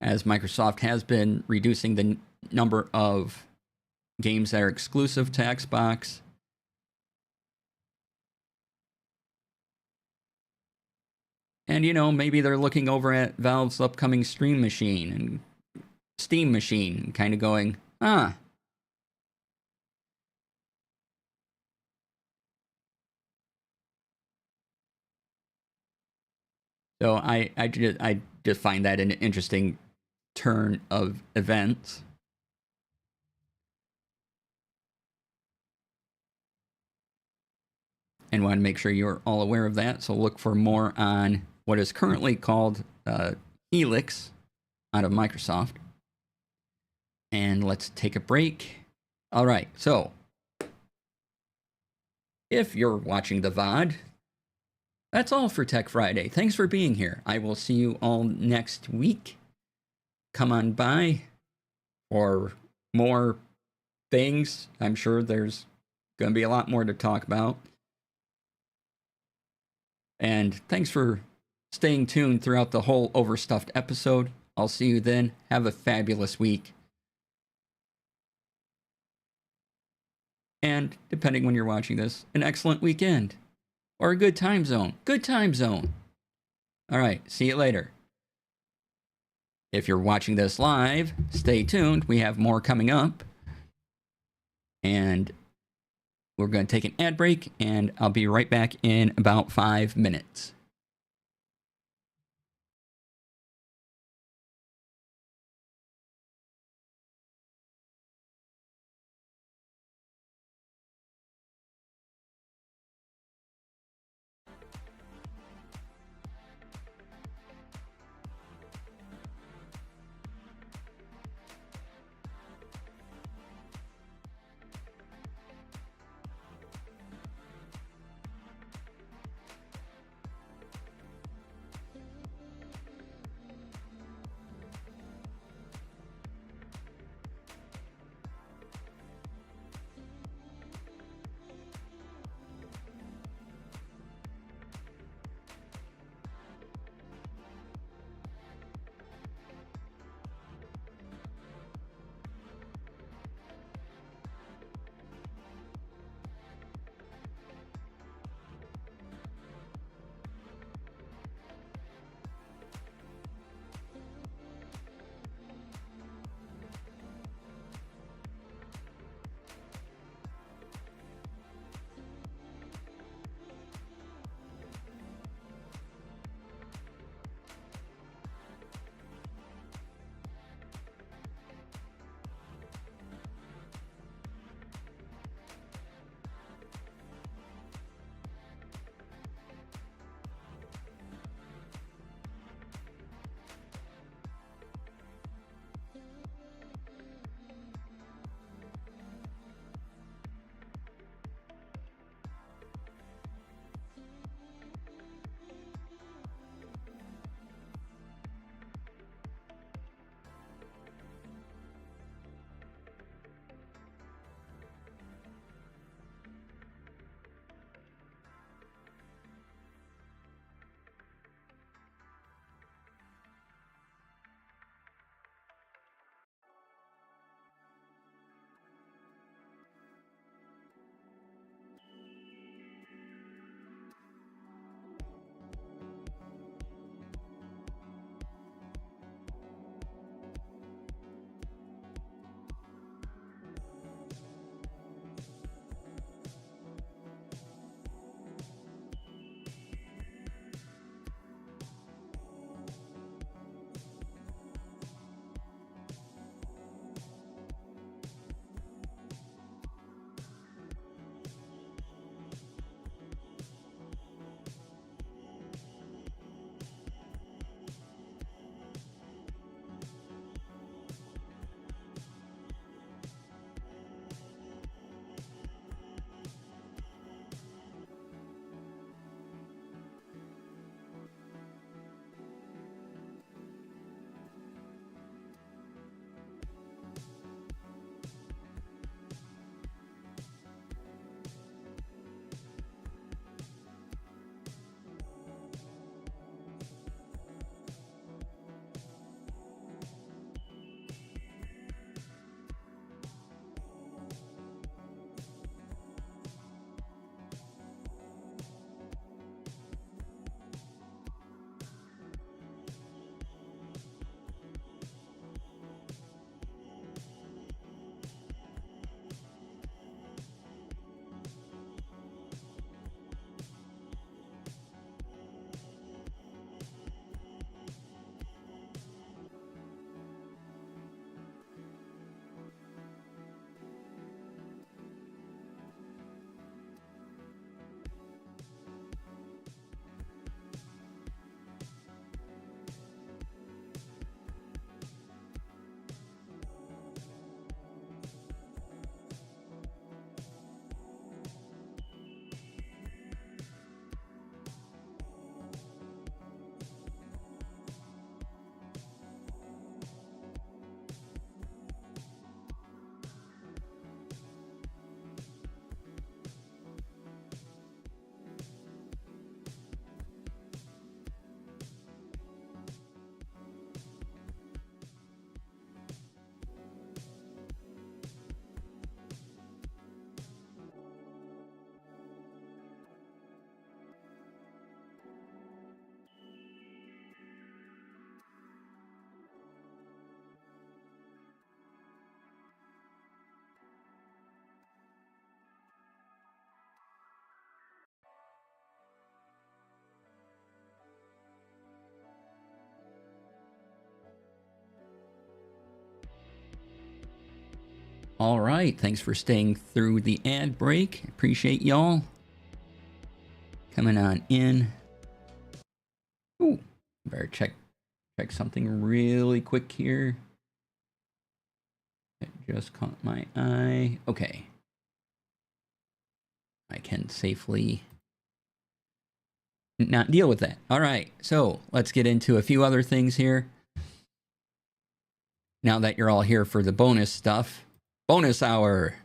[SPEAKER 1] as Microsoft has been reducing the number of games that are exclusive to Xbox. And, maybe they're looking over at Valve's upcoming Steam machine and kind of going, So I just find that an interesting turn of events. And want to make sure you're all aware of that. So look for more on what is currently called Helix out of Microsoft. And let's take a break. All right, so if you're watching the VOD, that's all for Tech Friday. Thanks for being here. I will see you all next week. Come on by for more things. I'm sure there's going to be a lot more to talk about. And thanks for staying tuned throughout the whole Overstuffed episode. I'll see you then. Have a fabulous week. And, depending when you're watching this, an excellent weekend. Or a good time zone. Good time zone. Alright, see you later. If you're watching this live, stay tuned. We have more coming up. And we're going to take an ad break, and I'll be right back in about 5 minutes. All right, thanks for staying through the ad break. Appreciate y'all. Coming on in. Ooh, better check something really quick here. It just caught my eye. Okay. I can safely not deal with that. All right, so let's get into a few other things here. Now that you're all here for the bonus stuff. Bonus hour.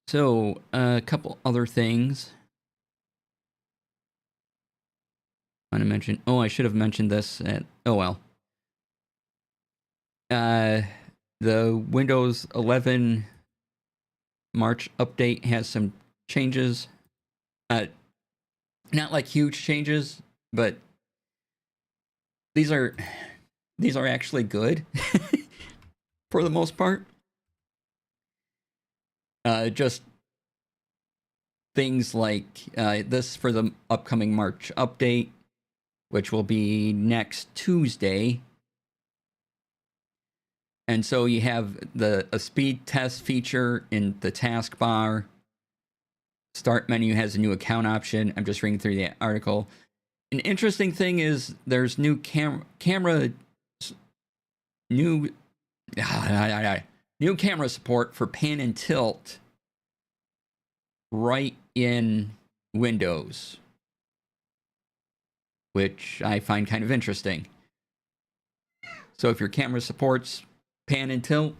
[SPEAKER 1] So, a couple other things I want to mention. Oh, I should have mentioned this. Oh, well. The Windows 11 March update has some changes. Not like huge changes, but these are actually good for the most part. Just things like this for the upcoming March update, which will be next Tuesday. And so you have a speed test feature in the taskbar. Start menu has a new account option. I'm just reading through the article. An interesting thing is there's new camera support for pan and tilt right in Windows, which I find kind of interesting. So if your camera supports pan and tilt,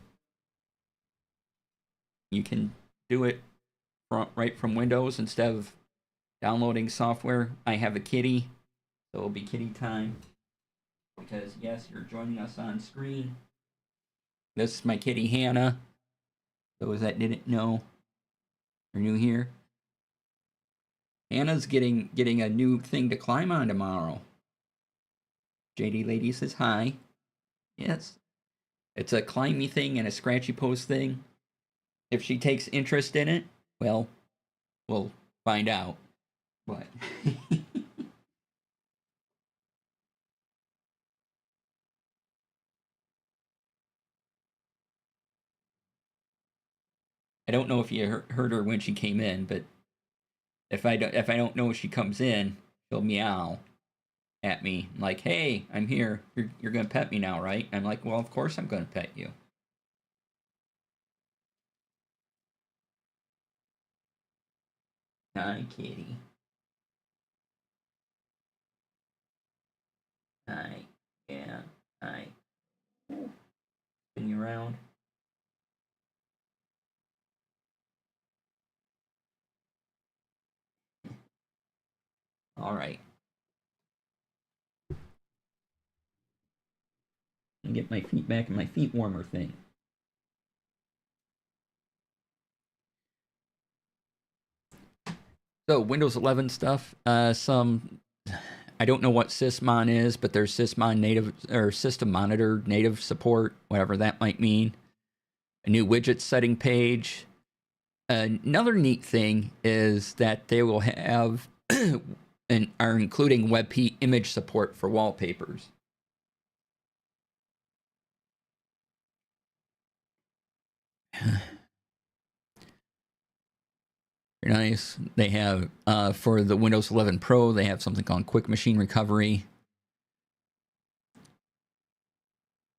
[SPEAKER 1] you can do it right from Windows instead of downloading software. I have a kitty, so it'll be kitty time. Because, yes, you're joining us on screen. This is my kitty, Hannah. Those that didn't know are new here. Hannah's getting a new thing to climb on tomorrow. JD Lady says hi. Yes. It's a climby thing and a scratchy post thing. If she takes interest in it, well, we'll find out. But I don't know if you heard her when she came in, but if I don't know she comes in, she'll meow at me like, "Hey, I'm here. You're gonna pet me now, right?" I'm like, "Well, of course I'm gonna pet you." Hi, kitty. Hi. Yeah. Hi. Spin you around. All right. And get my feet back in my feet warmer thing. So Windows 11 stuff. Some I don't know what Sysmon is, but there's Sysmon native or System Monitor native support, whatever that might mean. A new widget setting page. Another neat thing is that they will have and are including WebP image support for wallpapers. Very nice. They have for the Windows 11 Pro, they have something called Quick Machine Recovery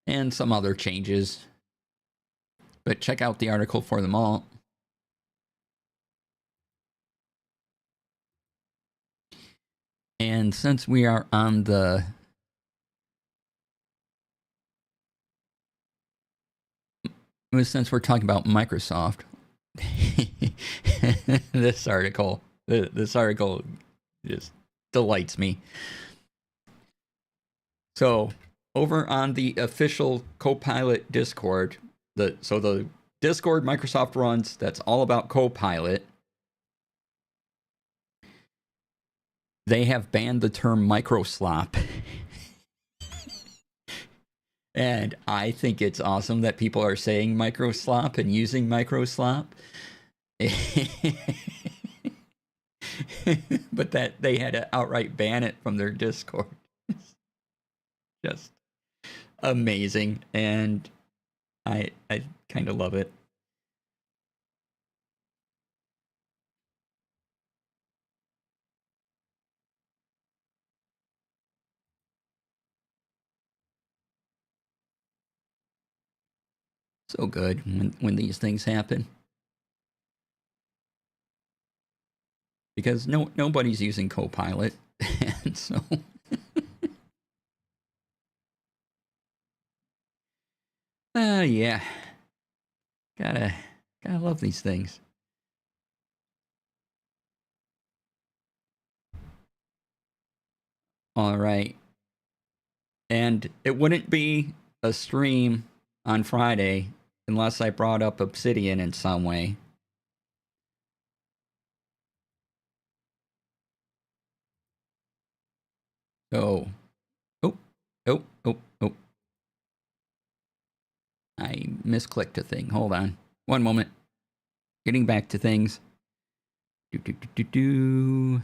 [SPEAKER 1] and some other changes. But check out the article for them all. And since we are on the since we're talking about Microsoft, this article just delights me. So over on the official Copilot Discord, the Discord Microsoft runs, that's all about Copilot. They have banned the term microslop. And I think it's awesome that people are saying microslop and using microslop. but that they had to outright ban it from their Discord. Just amazing, and I kind of love it. So good when these things happen, because nobody's using Copilot, and so yeah, gotta love these things. All right, and it wouldn't be a stream on Friday unless I brought up Obsidian in some way. So, oh, oh, oh, oh. I misclicked a thing. Hold on. One moment. Getting back to things. Do, do, do, do, do.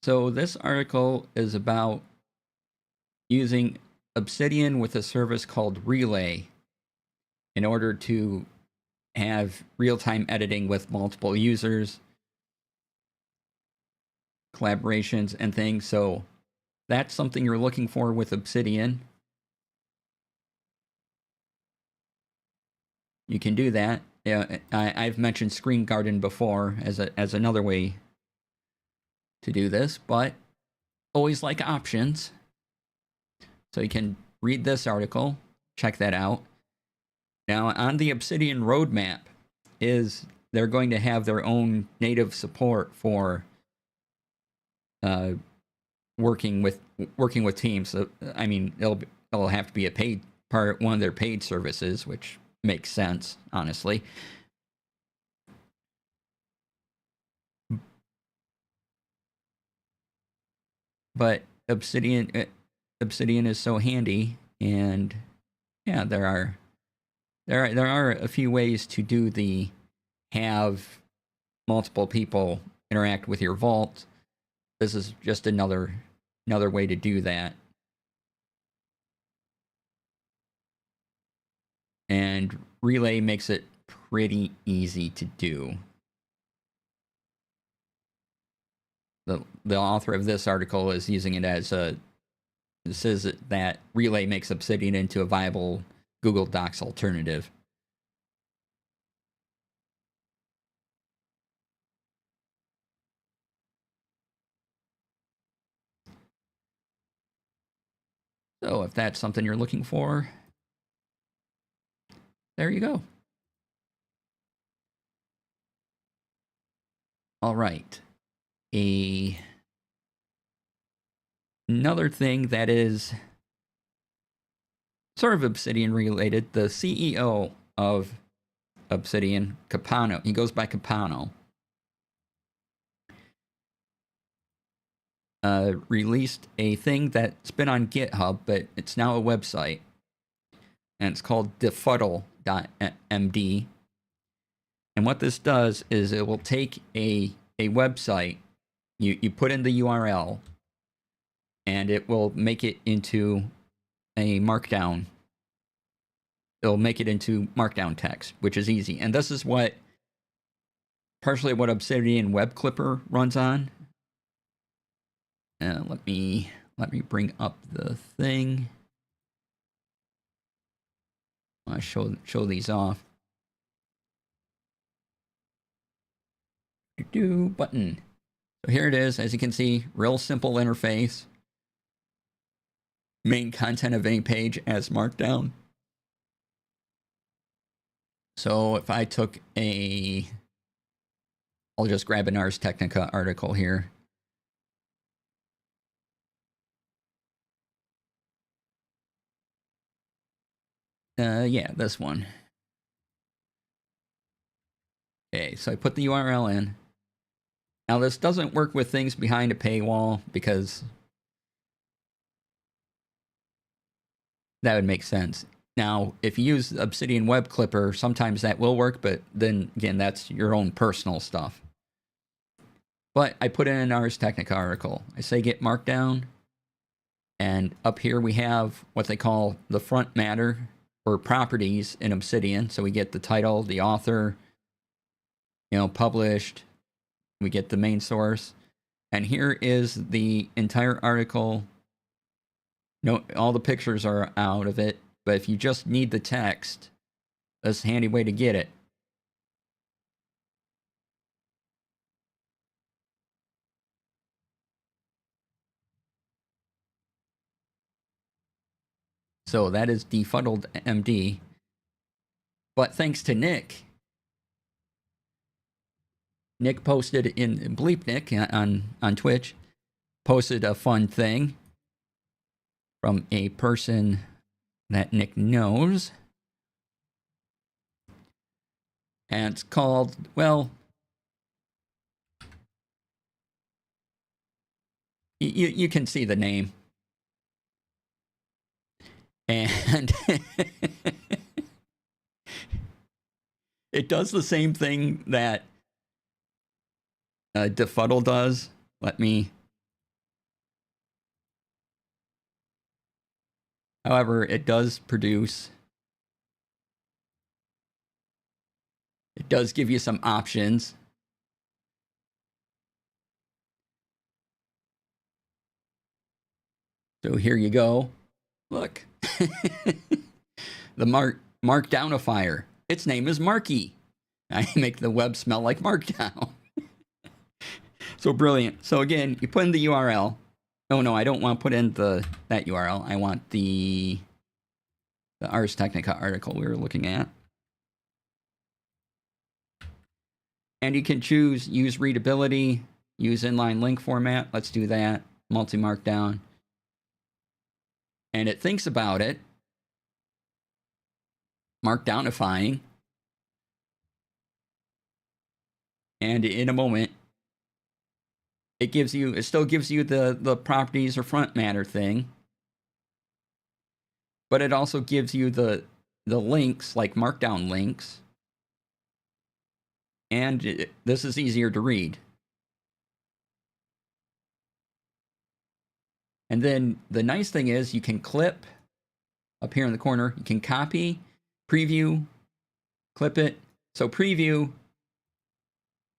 [SPEAKER 1] So this article is about using Obsidian with a service called Relay in order to have real-time editing with multiple users, collaborations, and things. So that's something you're looking for with Obsidian. You can do that. Yeah, I've mentioned Screen Garden before as another way to do this, but always like options. So you can read this article, check that out. Now, on the Obsidian roadmap is they're going to have their own native support for working with teams. So, I mean, it'll have to be a paid part, one of their paid services, which makes sense, honestly. But Obsidian is so handy, and yeah, there are a few ways to do the have multiple people interact with your vault. This is just another way to do that. And Relay makes it pretty easy to do. The author of this article is using it as a says that Relay makes Obsidian into a viable Google Docs alternative. So if that's something you're looking for, there you go. All right. Another thing that is sort of Obsidian related, the CEO of Obsidian, Capano, he goes by Capano, released a thing that's been on GitHub, but it's now a website, and it's called defuddle.md. And what this does is it will take a website, you put in the URL, and it will make it into a markdown. It'll make it into markdown text, which is easy. And this is partially what Obsidian Web Clipper runs on. Let me bring up the thing. I'll show these off. Button. So here it is. As you can see, real simple interface. Main content of any page as markdown. So if I took I'll just grab an Ars Technica article here. Yeah, this one. Okay, so I put the URL in. Now this doesn't work with things behind a paywall because that would make sense. Now, if you use Obsidian Web Clipper, sometimes that will work, but then again, that's your own personal stuff. But I put in an Ars Technica article. I say get Markdown, and up here we have what they call the front matter or properties in Obsidian. So we get the title, the author, published. We get the main source. And here is the entire article. No, all the pictures are out of it. But if you just need the text, that's a handy way to get it. So that is Defuddled MD. But thanks to Nick posted in Bleep Nick on Twitch, posted a fun thing from a person that Nick knows. And it's called, well, you can see the name. And it does the same thing that Defuddle does. However, it does produce. It does give you some options. So here you go. Look. The Markdownifier. Its name is Marky. I make the web smell like Markdown. So brilliant. So again, you put in the URL. Oh no, I don't want to put in that URL. I want the Ars Technica article we were looking at. And you can choose use readability, use inline link format. Let's do that. Multi-markdown. And it thinks about it. Markdownifying. And in a moment, it still gives you the properties or front matter thing. But it also gives you the links, like markdown links. And this is easier to read. And then the nice thing is you can clip up here in the corner. You can copy, preview, clip it. So preview,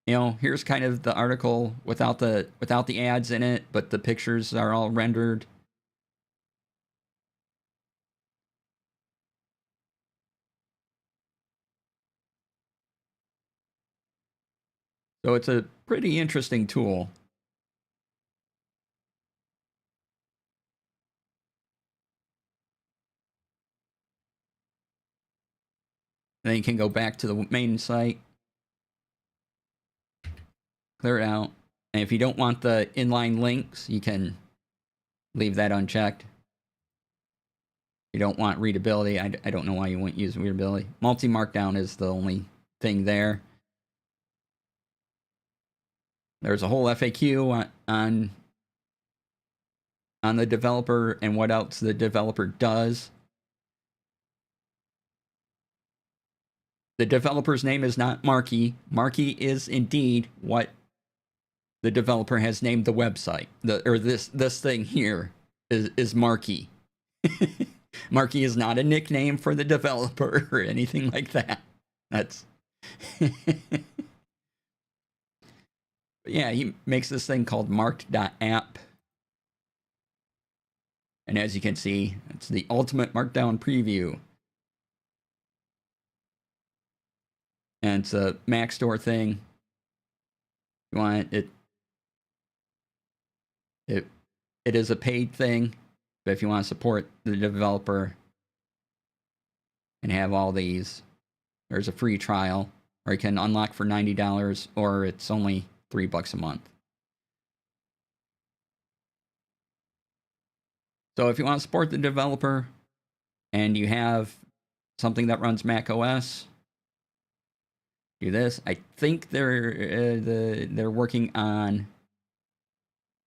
[SPEAKER 1] here's kind of the article without the ads in it, but the pictures are all rendered. So it's a pretty interesting tool. Then you can go back to the main site, clear it out. And if you don't want the inline links, you can leave that unchecked. You don't want readability. I don't know why you wouldn't use readability. Multi-markdown is the only thing there. There's a whole FAQ on the developer and what else the developer does. The developer's name is not Marky. Marky is indeed what the developer has named the website. This thing here is Marky. Marky is not a nickname for the developer or anything like that. That's yeah, he makes this thing called marked.app. And as you can see, it's the ultimate markdown preview. And it's a Mac Store thing. You want it is a paid thing, but if you want to support the developer and have all these, there's a free trial, or you can unlock for $90, or it's only $3 a month. So if you want to support the developer and you have something that runs Mac OS, do this. I think they're working on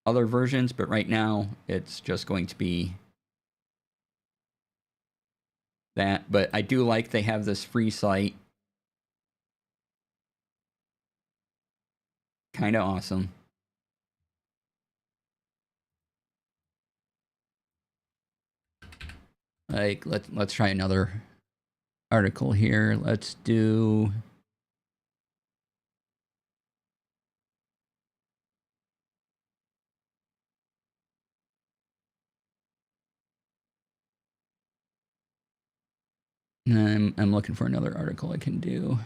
[SPEAKER 1] other versions, but right now it's just going to be that, but I do like they have this free site. Kind of awesome. Like let's try another article here. Let's do I'm looking for another article I can do.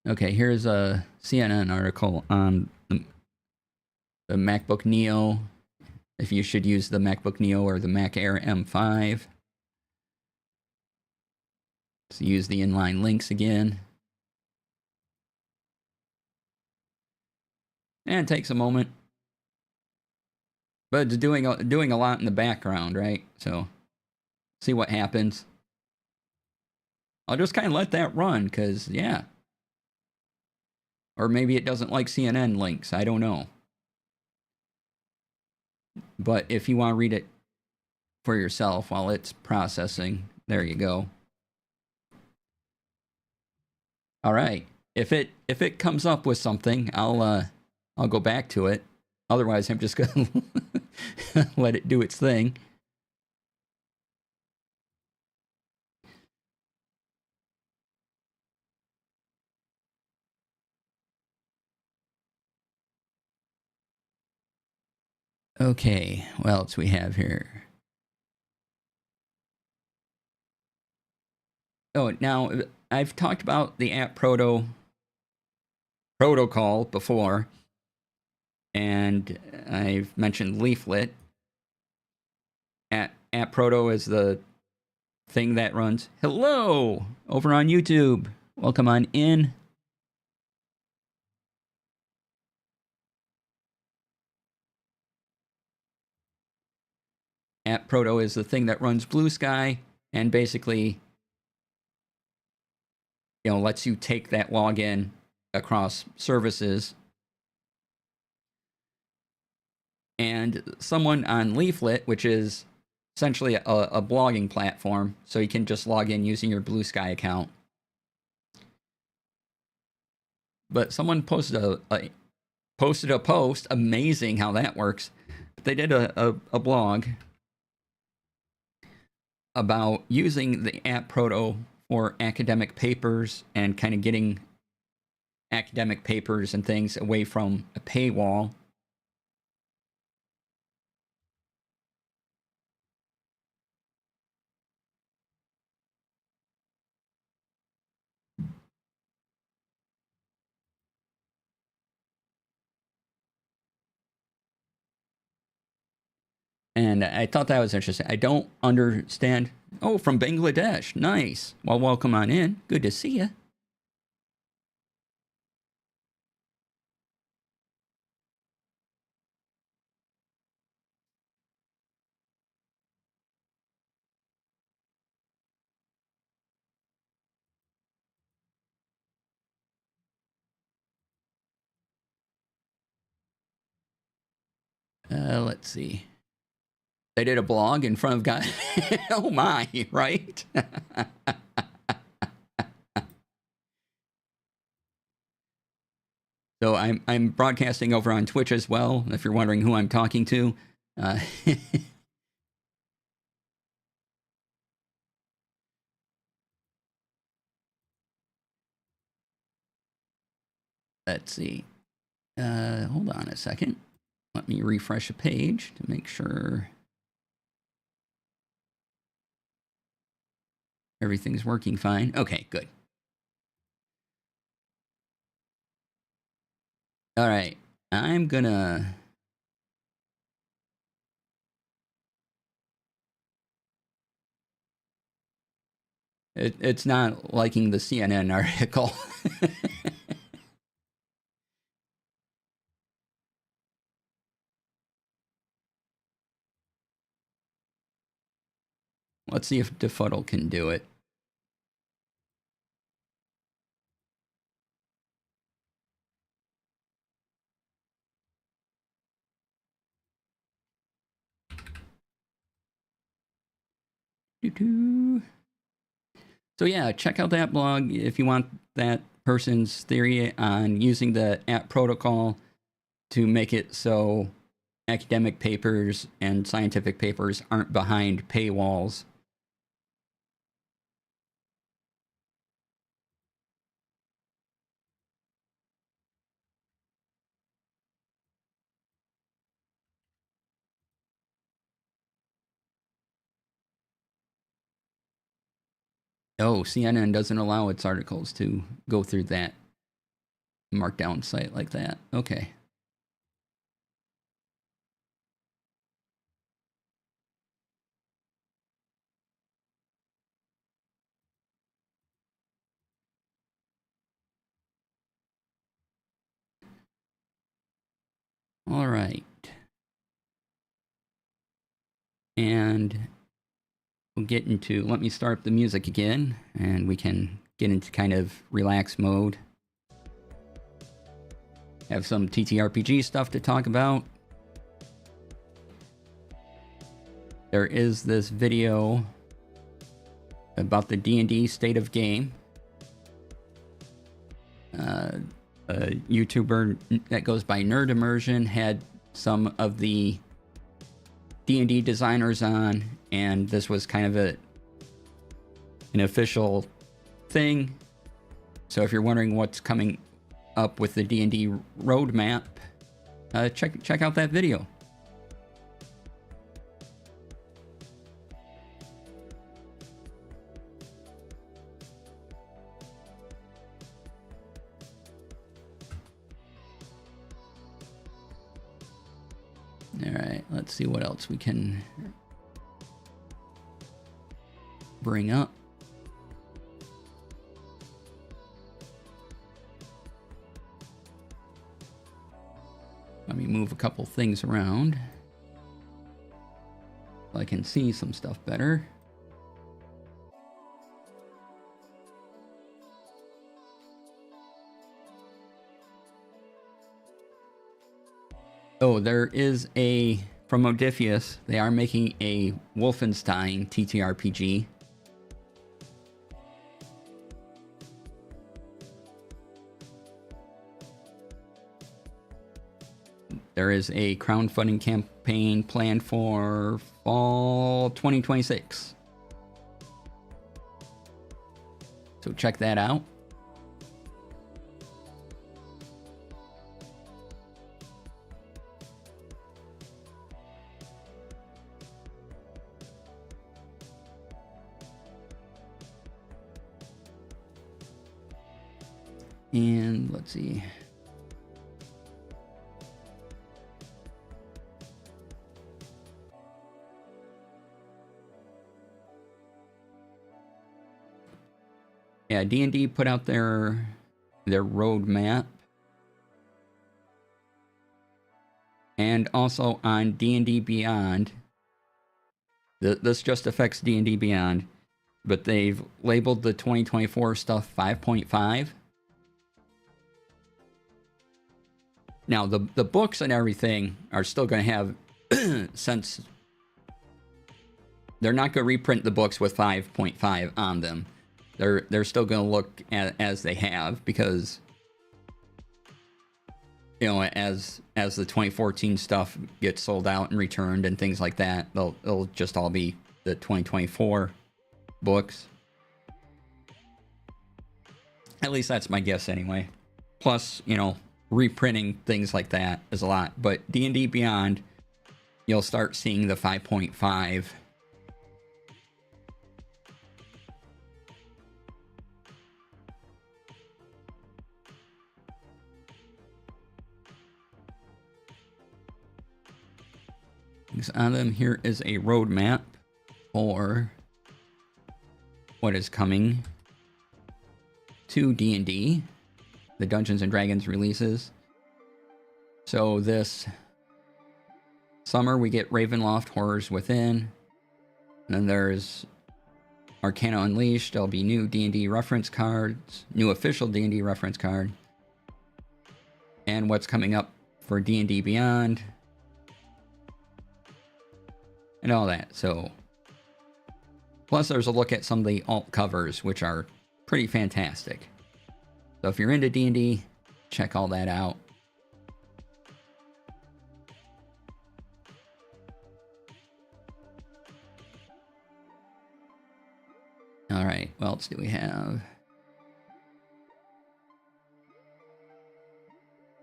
[SPEAKER 1] Okay, here's a CNN article on the MacBook Neo. If you should use the MacBook Neo or the Mac Air M5. So use the inline links again. And it takes a moment. But it's doing a lot in the background, right? So see what happens. I'll just kind of let that run because, yeah. Or maybe it doesn't like CNN links. I don't know. But if you want to read it for yourself while it's processing, there you go. All right. If it comes up with something, I'll go back to it. Otherwise, I'm just gonna let it do its thing. Okay, what else we have here? Oh, now I've talked about the app protocol before, and I've mentioned Leaflet. App Proto is the thing that runs. Hello, over on YouTube. Welcome on in. App Proto is the thing that runs Blue Sky and basically, lets you take that login across services. And someone on Leaflet, which is essentially a blogging platform, so you can just log in using your Blue Sky account. But someone posted a post, amazing how that works. They did a blog about using the app Proto for academic papers and kind of getting academic papers and things away from a paywall. And I thought that was interesting. I don't understand. Oh, from Bangladesh. Nice. Well, welcome on in. Good to see you. Let's see. They did a blog in front of God. Oh my, right? So I'm broadcasting over on Twitch as well. If you're wondering who I'm talking to, let's see. Hold on a second. Let me refresh a page to make sure everything's working fine. Okay, good. All right, I'm gonna. It's not liking the CNN article. Let's see if Defuddle can do it. Doo-doo. So yeah, check out that blog if you want that person's theory on using the app protocol to make it so academic papers and scientific papers aren't behind paywalls. Oh, CNN doesn't allow its articles to go through that markdown site like that. Okay. All right. And we'll get into, let me start up the music again, and we can get into kind of relax mode. Have some TTRPG stuff to talk about. There is this video about the D&D state of game. A YouTuber that goes by Nerd Immersion had some of the D&D designers on, and this was kind of an official thing. So if you're wondering what's coming up with the D&D roadmap, check out that video. All right, let's see what else we can bring up. Let me move a couple things around so I can see some stuff better. Oh, there is from Modiphius, they are making a Wolfenstein TTRPG. There is a crowdfunding campaign planned for fall 2026. So check that out. And let's see. Yeah, D&D put out their roadmap. And also on D&D Beyond. This just affects D&D Beyond, but they've labeled the 2024 stuff 5.5. Now, the books and everything are still going to have, since they're not going to reprint the books with 5.5 on them. They're still going to look as they have, because, you know, as the 2014 stuff gets sold out and returned and things like that, they'll just all be the 2024 books. At least that's my guess anyway. Plus, you know, reprinting things like that is a lot. But D&D Beyond, you'll start seeing the 5.5. On them, here is a roadmap for what is coming to D&D, the Dungeons and Dragons releases. So this summer we get Ravenloft Horrors Within, and then there's Arcana Unleashed. There'll be new D&D reference cards, new official D&D reference card, and what's coming up for D&D Beyond, and all that. So Plus, there's a look at some of the alt covers, which are pretty fantastic. So if you're into D&D, check all that out. All right, what else do we have?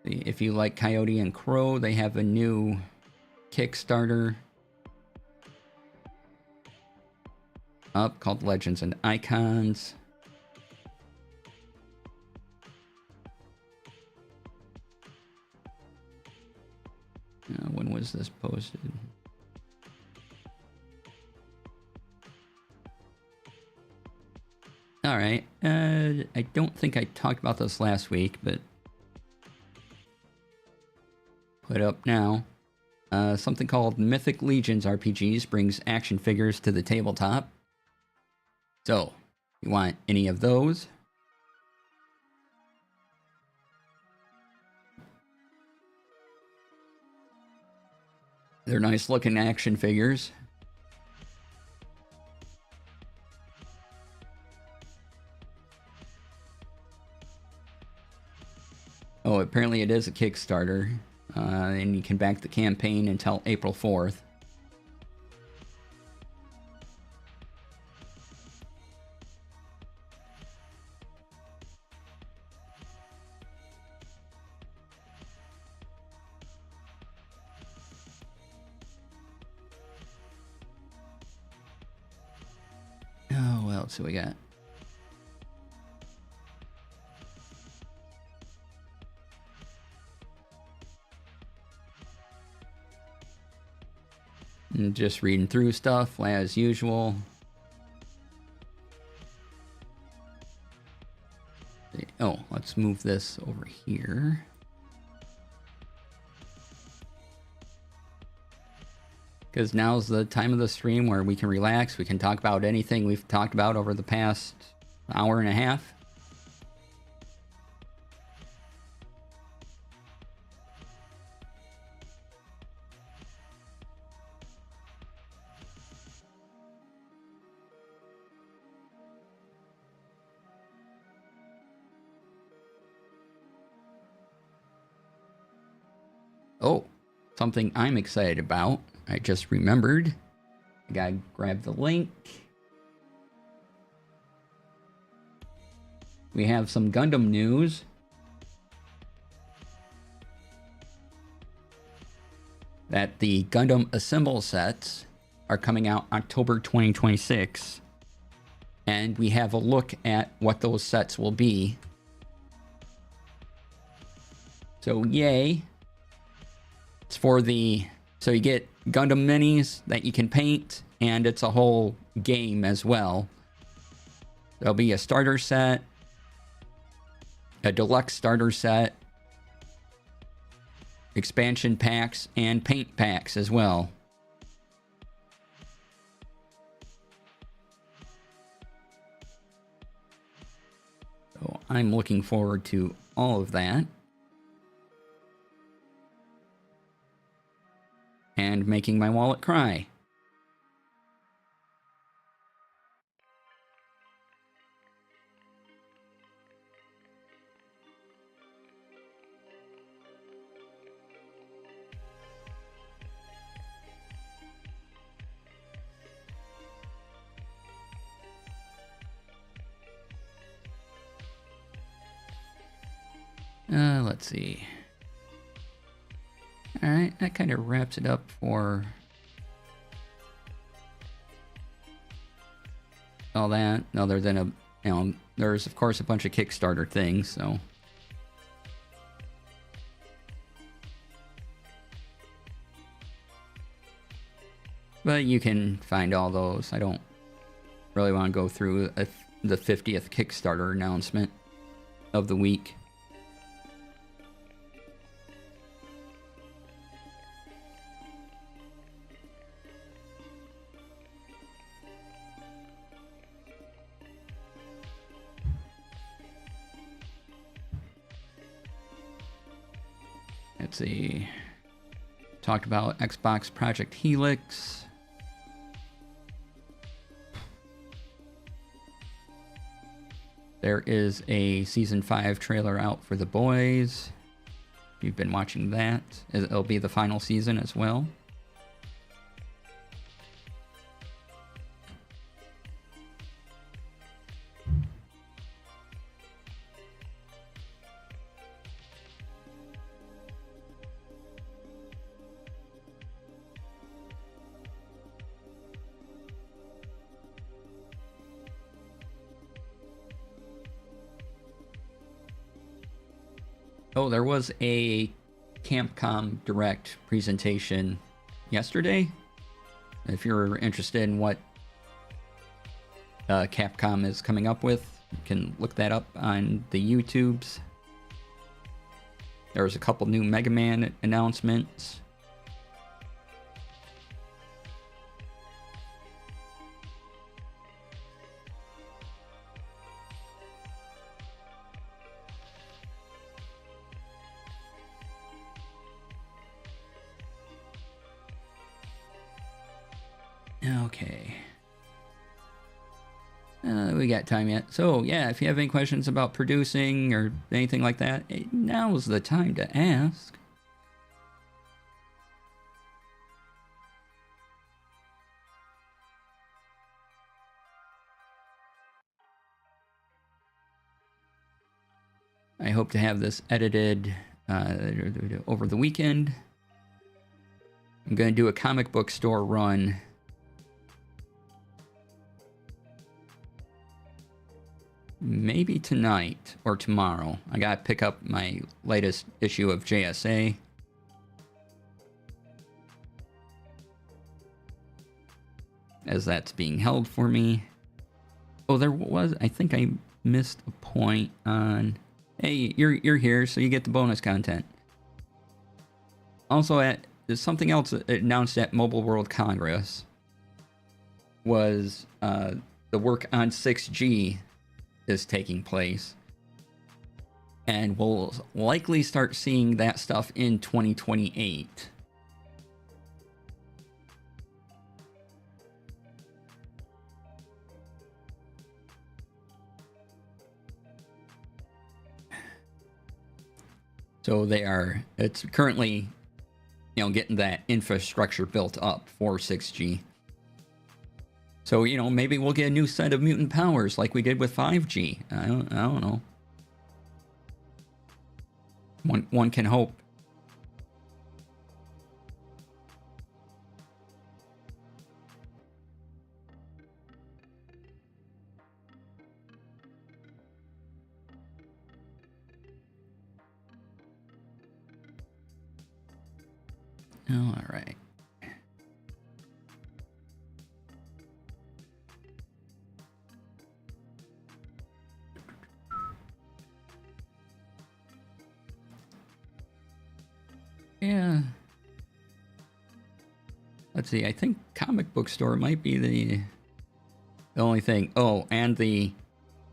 [SPEAKER 1] If you like Coyote and Crow, they have a new Kickstarter up called Legends and Icons. When was this posted? All right. I don't think I talked about this last week, but put up now. Something called Mythic Legions RPGs brings action figures to the tabletop. So, you want any of those? They're nice looking action figures. Oh, apparently it is a Kickstarter, and you can back the campaign until April 4th. Oh, what else do we got? And just reading through stuff as usual. Oh, let's move this over here. Because now's the time of the stream where we can relax. We can talk about anything we've talked about over the past hour and a half. Oh, something I'm excited about. I just remembered. I gotta grab the link. We have some Gundam news. That the Gundam Assemble sets are coming out October 2026. And we have a look at what those sets will be. So yay. It's for so you get Gundam minis that you can paint, and it's a whole game as well. There'll be a starter set, a deluxe starter set, expansion packs, and paint packs as well. So I'm looking forward to all of that. And making my wallet cry. Let's see. All right, that kind of wraps it up for all that. Other than there's of course a bunch of Kickstarter things, so. But you can find all those. I don't really want to go through the 50th Kickstarter announcement of the week. Let's see. Talked about Xbox Project Helix. There is a Season 5 trailer out for The Boys. If you've been watching that, it'll be the final season as well. Oh, there was a Capcom Direct presentation yesterday. If you're interested in what Capcom is coming up with, you can look that up on the YouTubes. There was a couple new Mega Man announcements. Okay. We got time yet. So, yeah, if you have any questions about producing or anything like that, now's the time to ask. I hope to have this edited over the weekend. I'm going to do a comic book store run. Maybe tonight or tomorrow. I gotta pick up my latest issue of JSA. As that's being held for me. Oh, there was... I think I missed a point on... Hey, you're here, so you get the bonus content. Also, there's something else announced at Mobile World Congress. Was the work on 6G is taking place, and we'll likely start seeing that stuff in 2028. So it's currently, getting that infrastructure built up for 6G. So, maybe we'll get a new set of mutant powers like we did with 5G. I don't know. One can hope. All right. Yeah. Let's see. I think comic book store might be the only thing. Oh, and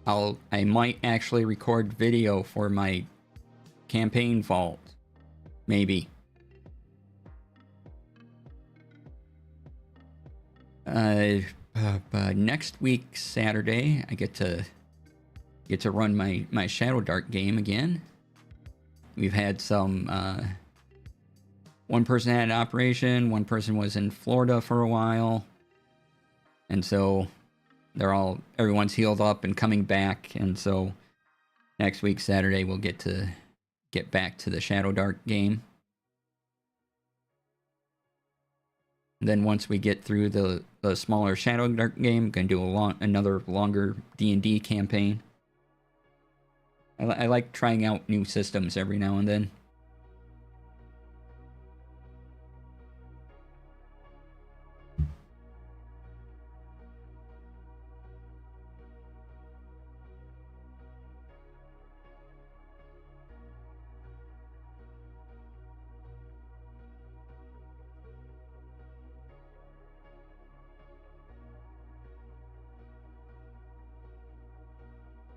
[SPEAKER 1] I might actually record video for my campaign vault. Maybe. Next week Saturday, I get to run my Shadow Dart game again. We've had some one person had an operation, one person was in Florida for a while, and so everyone's healed up and coming back, and so next week Saturday we'll get back to the Shadow Dart game. And then once we get through the smaller Shadow Dart game, I'm gonna do another longer D&D campaign. I like trying out new systems every now and then.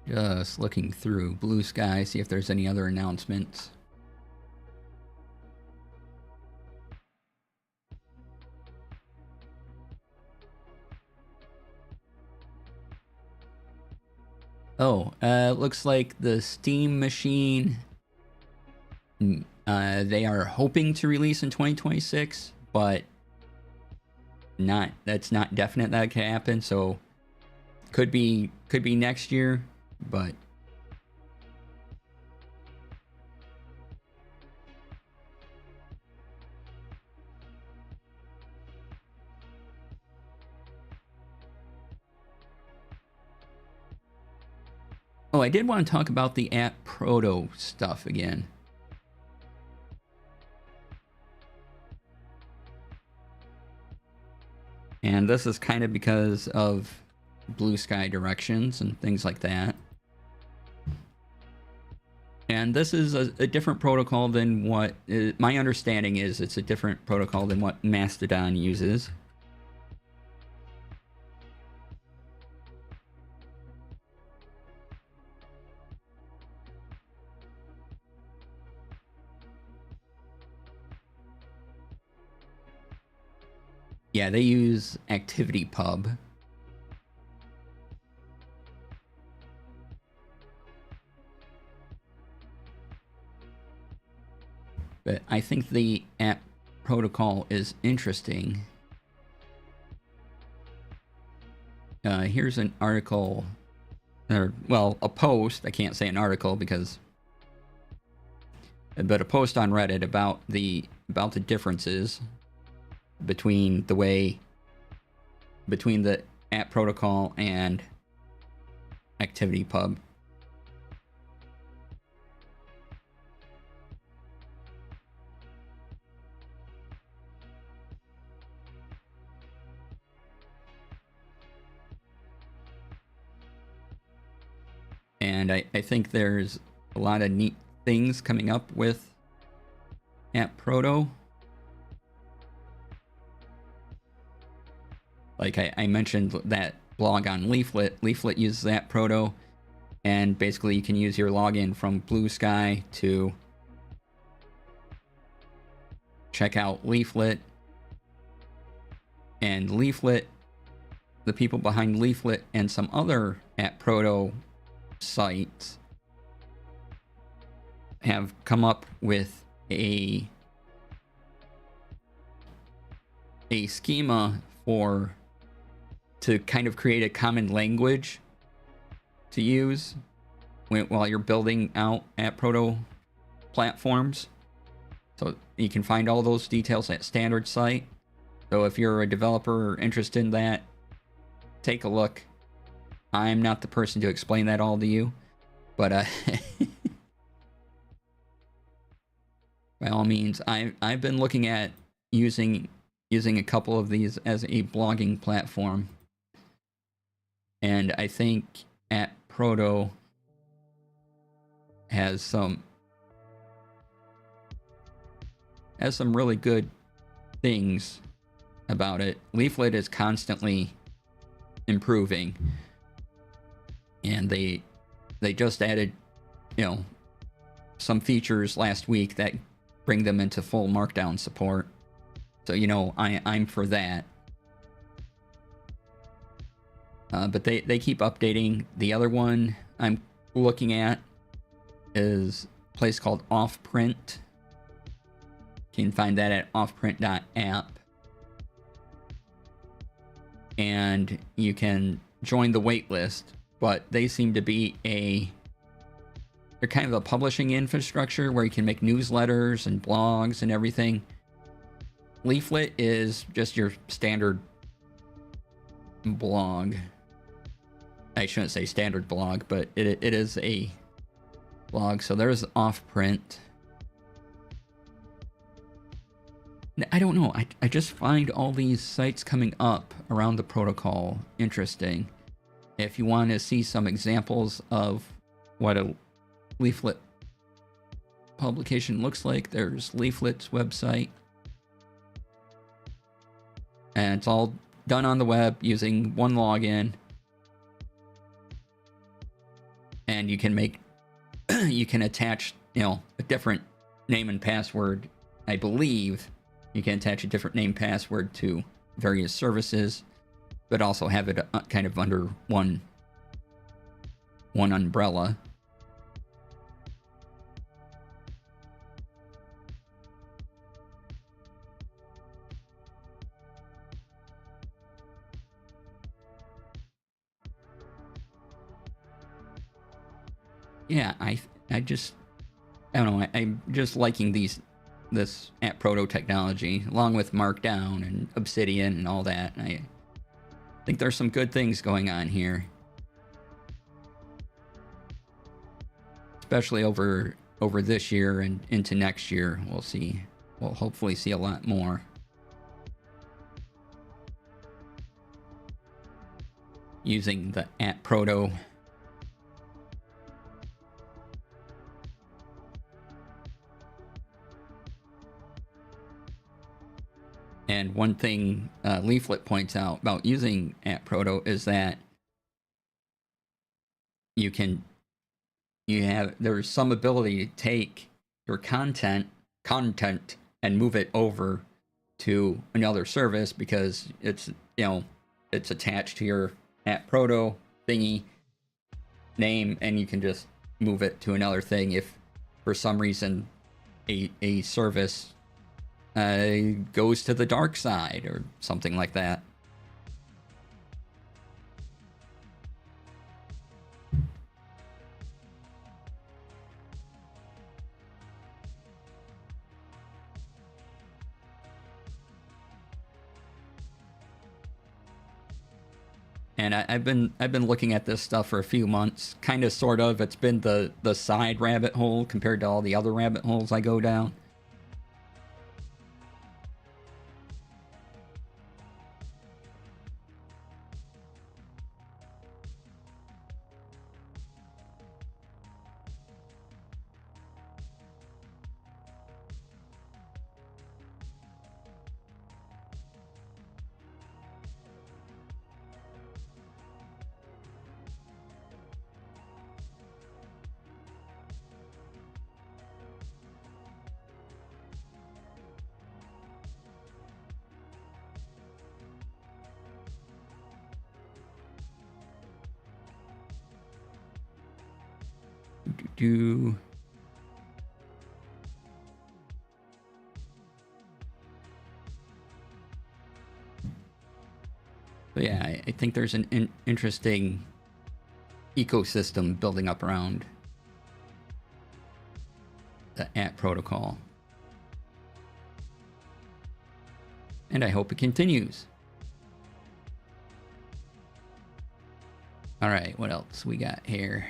[SPEAKER 1] Just looking through Blue Sky, see if there's any other announcements. Oh, looks like the Steam Machine, they are hoping to release in 2026, but that's not definite that could happen, so could be next year, but oh, I did want to talk about the app proto stuff again. And this is kind of because of blue sky directions and things like that. And this is a different protocol than what my understanding is. It's a different protocol than what Mastodon uses. Yeah, they use ActivityPub. But I think the app protocol is interesting. Here's an article, or well, a post. I can't say an article but a post on Reddit about the differences between the app protocol and ActivityPub. And I think there's a lot of neat things coming up with App Proto. Like I mentioned that blog on Leaflet. Leaflet uses App Proto, and basically you can use your login from Blue Sky to check out Leaflet. And Leaflet, the people behind Leaflet and some other App Proto sites have come up with a schema to kind of create a common language to use while you're building out App Proto platforms. So you can find all those details at standard site. So if you're a developer interested in that, take a look. I'm not the person to explain that all to you, but by all means, I've been looking at using a couple of these as a blogging platform, and I think App Proto has some really good things about it. Leaflet is constantly improving, and they just added, some features last week that bring them into full Markdown support. So, I'm for that. But they keep updating. The other one I'm looking at is a place called Offprint. You can find that at offprint.app. And you can join the waitlist, but they seem to be they're kind of a publishing infrastructure where you can make newsletters and blogs and everything. Leaflet is just your standard blog. I shouldn't say standard blog, but it is a blog. So there's Offprint. I don't know. I just find all these sites coming up around the protocol interesting. If you want to see some examples of what a Leaflet publication looks like, there's Leaflet's website. And it's all done on the web using one login. And you can attach, a different name and password. I believe you can attach a different name password to various services, but also have it kind of under one one umbrella. Yeah, I don't know. I'm just liking this App Proto technology, along with Markdown and Obsidian and all that. I think there's some good things going on here, especially over this year and into next year. We'll see. We'll hopefully see a lot more. Using the App Proto. And one thing Leaflet points out about using App Proto is that there's some ability to take your content and move it over to another service because it's attached to your App Proto thingy name, and you can just move it to another thing if for some reason a service goes to the dark side or something like that. And I've been looking at this stuff for a few months, kind of, sort of. It's been the side rabbit hole compared to all the other rabbit holes I go down. So yeah, I think there's an interesting ecosystem building up around the app protocol. And I hope it continues. All right, what else we got here?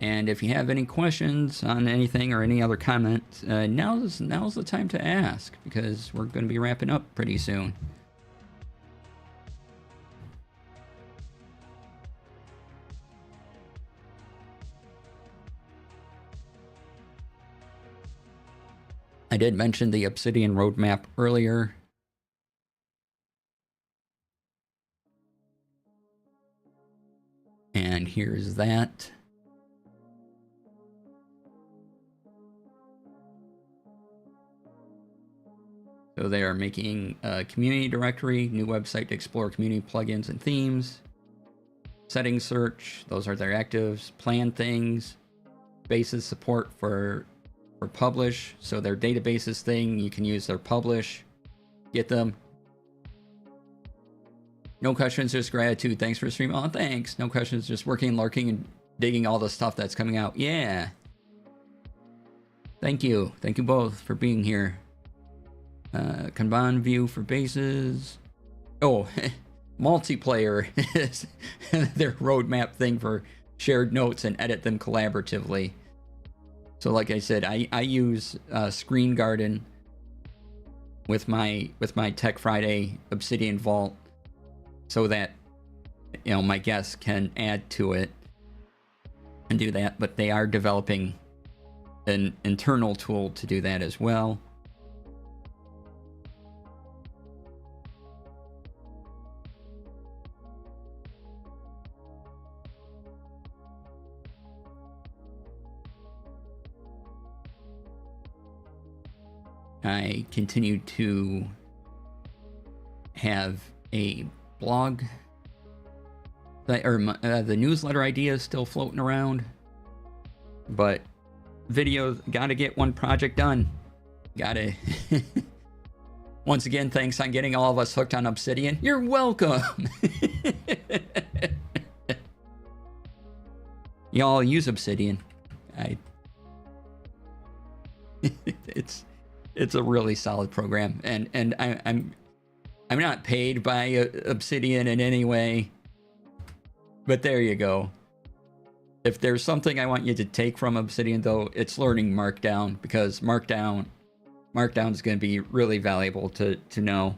[SPEAKER 1] And if you have any questions on anything or any other comments, now's the time to ask, because we're going to be wrapping up pretty soon. I did mention the Obsidian roadmap earlier. And here's that. So they are making a community directory, new website to explore community plugins and themes, settings search, those are their actives, plan things, bases support for publish, so their databases thing, you can use their publish, get them. No questions, just gratitude. Thanks for streaming. Oh, thanks. No questions, just working, lurking, and digging all the stuff that's coming out. Yeah. Thank you. Thank you both for being here. Kanban view for bases. Oh, multiplayer is their roadmap thing for shared notes and edit them collaboratively. So like I said, I use Screen Garden with my Tech Friday Obsidian Vault, so that my guests can add to it and do that. But they are developing an internal tool to do that as well. I continue to have a blog, or the newsletter idea is still floating around, but videos, gotta get one project done. Gotta. Once again, thanks on getting all of us hooked on Obsidian. You're welcome. Y'all use Obsidian. It's a really solid program, and I'm not paid by Obsidian in any way, but there you go. If there's something I want you to take from Obsidian, though, it's learning Markdown, because Markdown is going to be really valuable to know.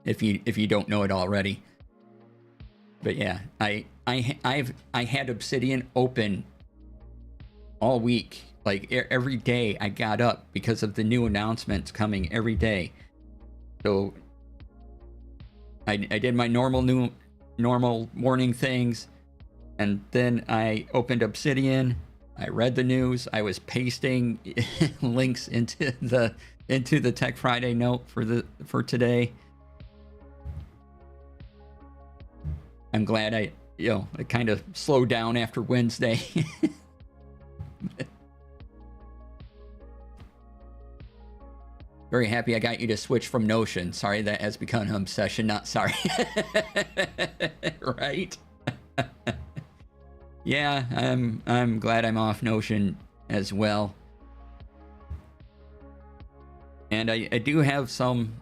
[SPEAKER 1] If you don't know it already. But yeah, I had Obsidian open all week. Like every day I got up because of the new announcements coming every day. So I did my normal morning things, and then I opened Obsidian. I read the news. I was pasting links into the Tech Friday note for today. I'm glad I kind of slowed down after Wednesday. Very happy I got you to switch from Notion. Sorry that has become an obsession. Not sorry. Right? Yeah, I'm glad I'm off Notion as well. And I do have some,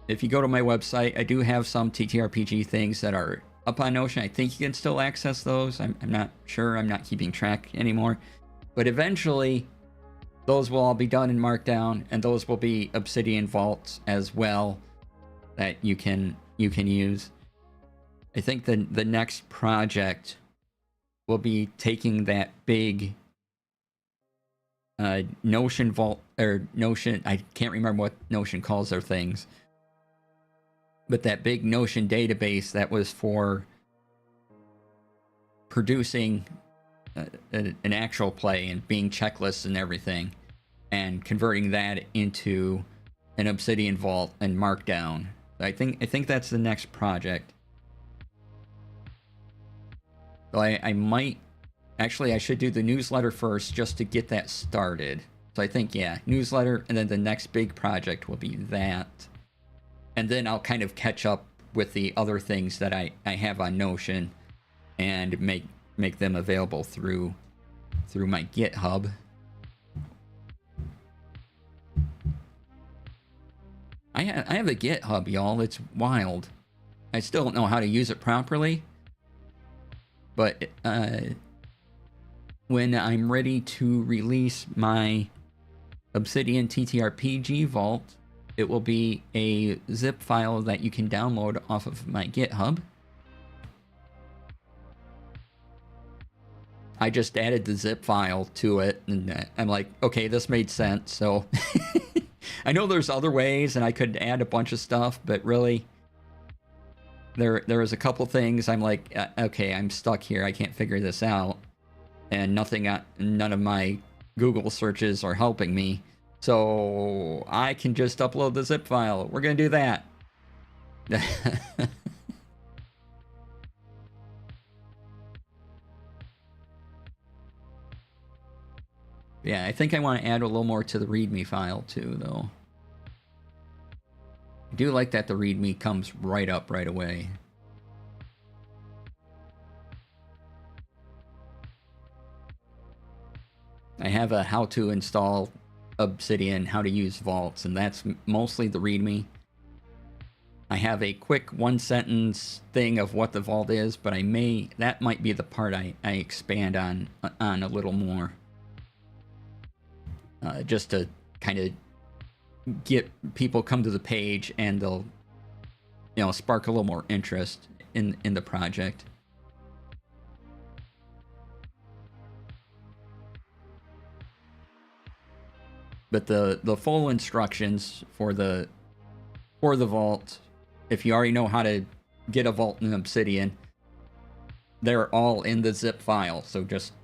[SPEAKER 1] if you go to my website, I do have some TTRPG things that are up on Notion. I think you can still access those. I'm not sure. I'm not keeping track anymore. But eventually, those will all be done in Markdown, and those will be Obsidian vaults as well that you can use. I think the next project will be taking that big Notion vault, or Notion, I can't remember what Notion calls their things, but that big Notion database that was for producing an actual play and being checklists and everything, and converting that into an Obsidian vault and Markdown. I think that's the next project. So I might actually, I should do the newsletter first just to get that started. So I think, yeah, newsletter, and then the next big project will be that. And then I'll kind of catch up with the other things that I have on Notion and make them available through my GitHub. I have a GitHub, y'all. It's wild. I still don't know how to use it properly, but when I'm ready to release my Obsidian TTRPG vault, it will be a zip file that you can download off of my GitHub. I just added the zip file to it, and I'm like, okay, this made sense. So I know there's other ways, and I could add a bunch of stuff, but really, there was a couple things I'm like, okay, I'm stuck here. I can't figure this out, and none of my Google searches are helping me. So I can just upload the zip file. We're gonna do that. Yeah, I think I want to add a little more to the README file too, though. I do like that the README comes right up right away. I have a how to install Obsidian, how to use vaults, and that's mostly the README. I have a quick one-sentence thing of what the vault is, but that might be the part I expand on a little more. Just to kind of get people come to the page, and they'll, spark a little more interest in the project. But the full instructions for the vault, if you already know how to get a vault in Obsidian, they're all in the zip file. So just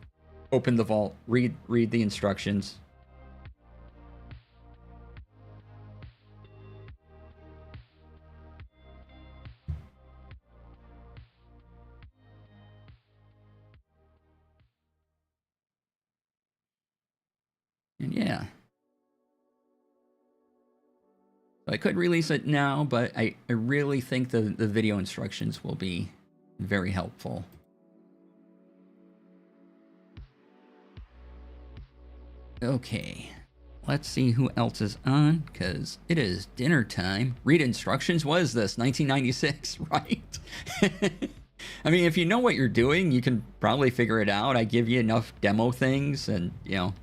[SPEAKER 1] Open the vault. Read the instructions. And yeah. I could release it now, but I really think the video instructions will be very helpful. Okay, let's see who else is on, because it is dinner time. Read instructions? What is this, 1996, right? I mean, if you know what you're doing, you can probably figure it out. I give you enough demo things and, you know.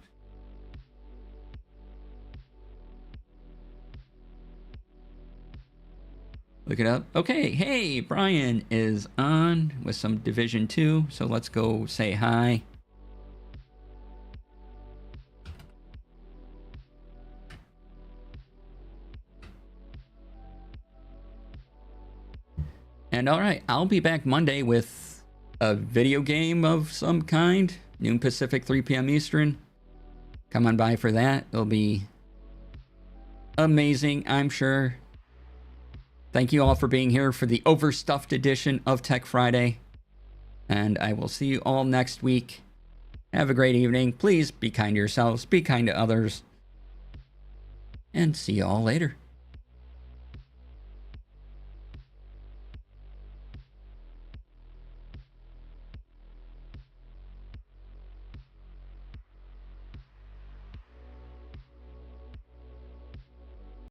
[SPEAKER 1] Look it up. Okay, hey, Brian is on with some Division 2, so let's go say hi. And all right, I'll be back Monday with a video game of some kind, noon Pacific, 3 p.m. Eastern. Come on by for that. It'll be amazing, I'm sure. Thank you all for being here for the Overstuffed edition of Tech Friday. And I will see you all next week. Have a great evening. Please be kind to yourselves, be kind to others. And see you all later.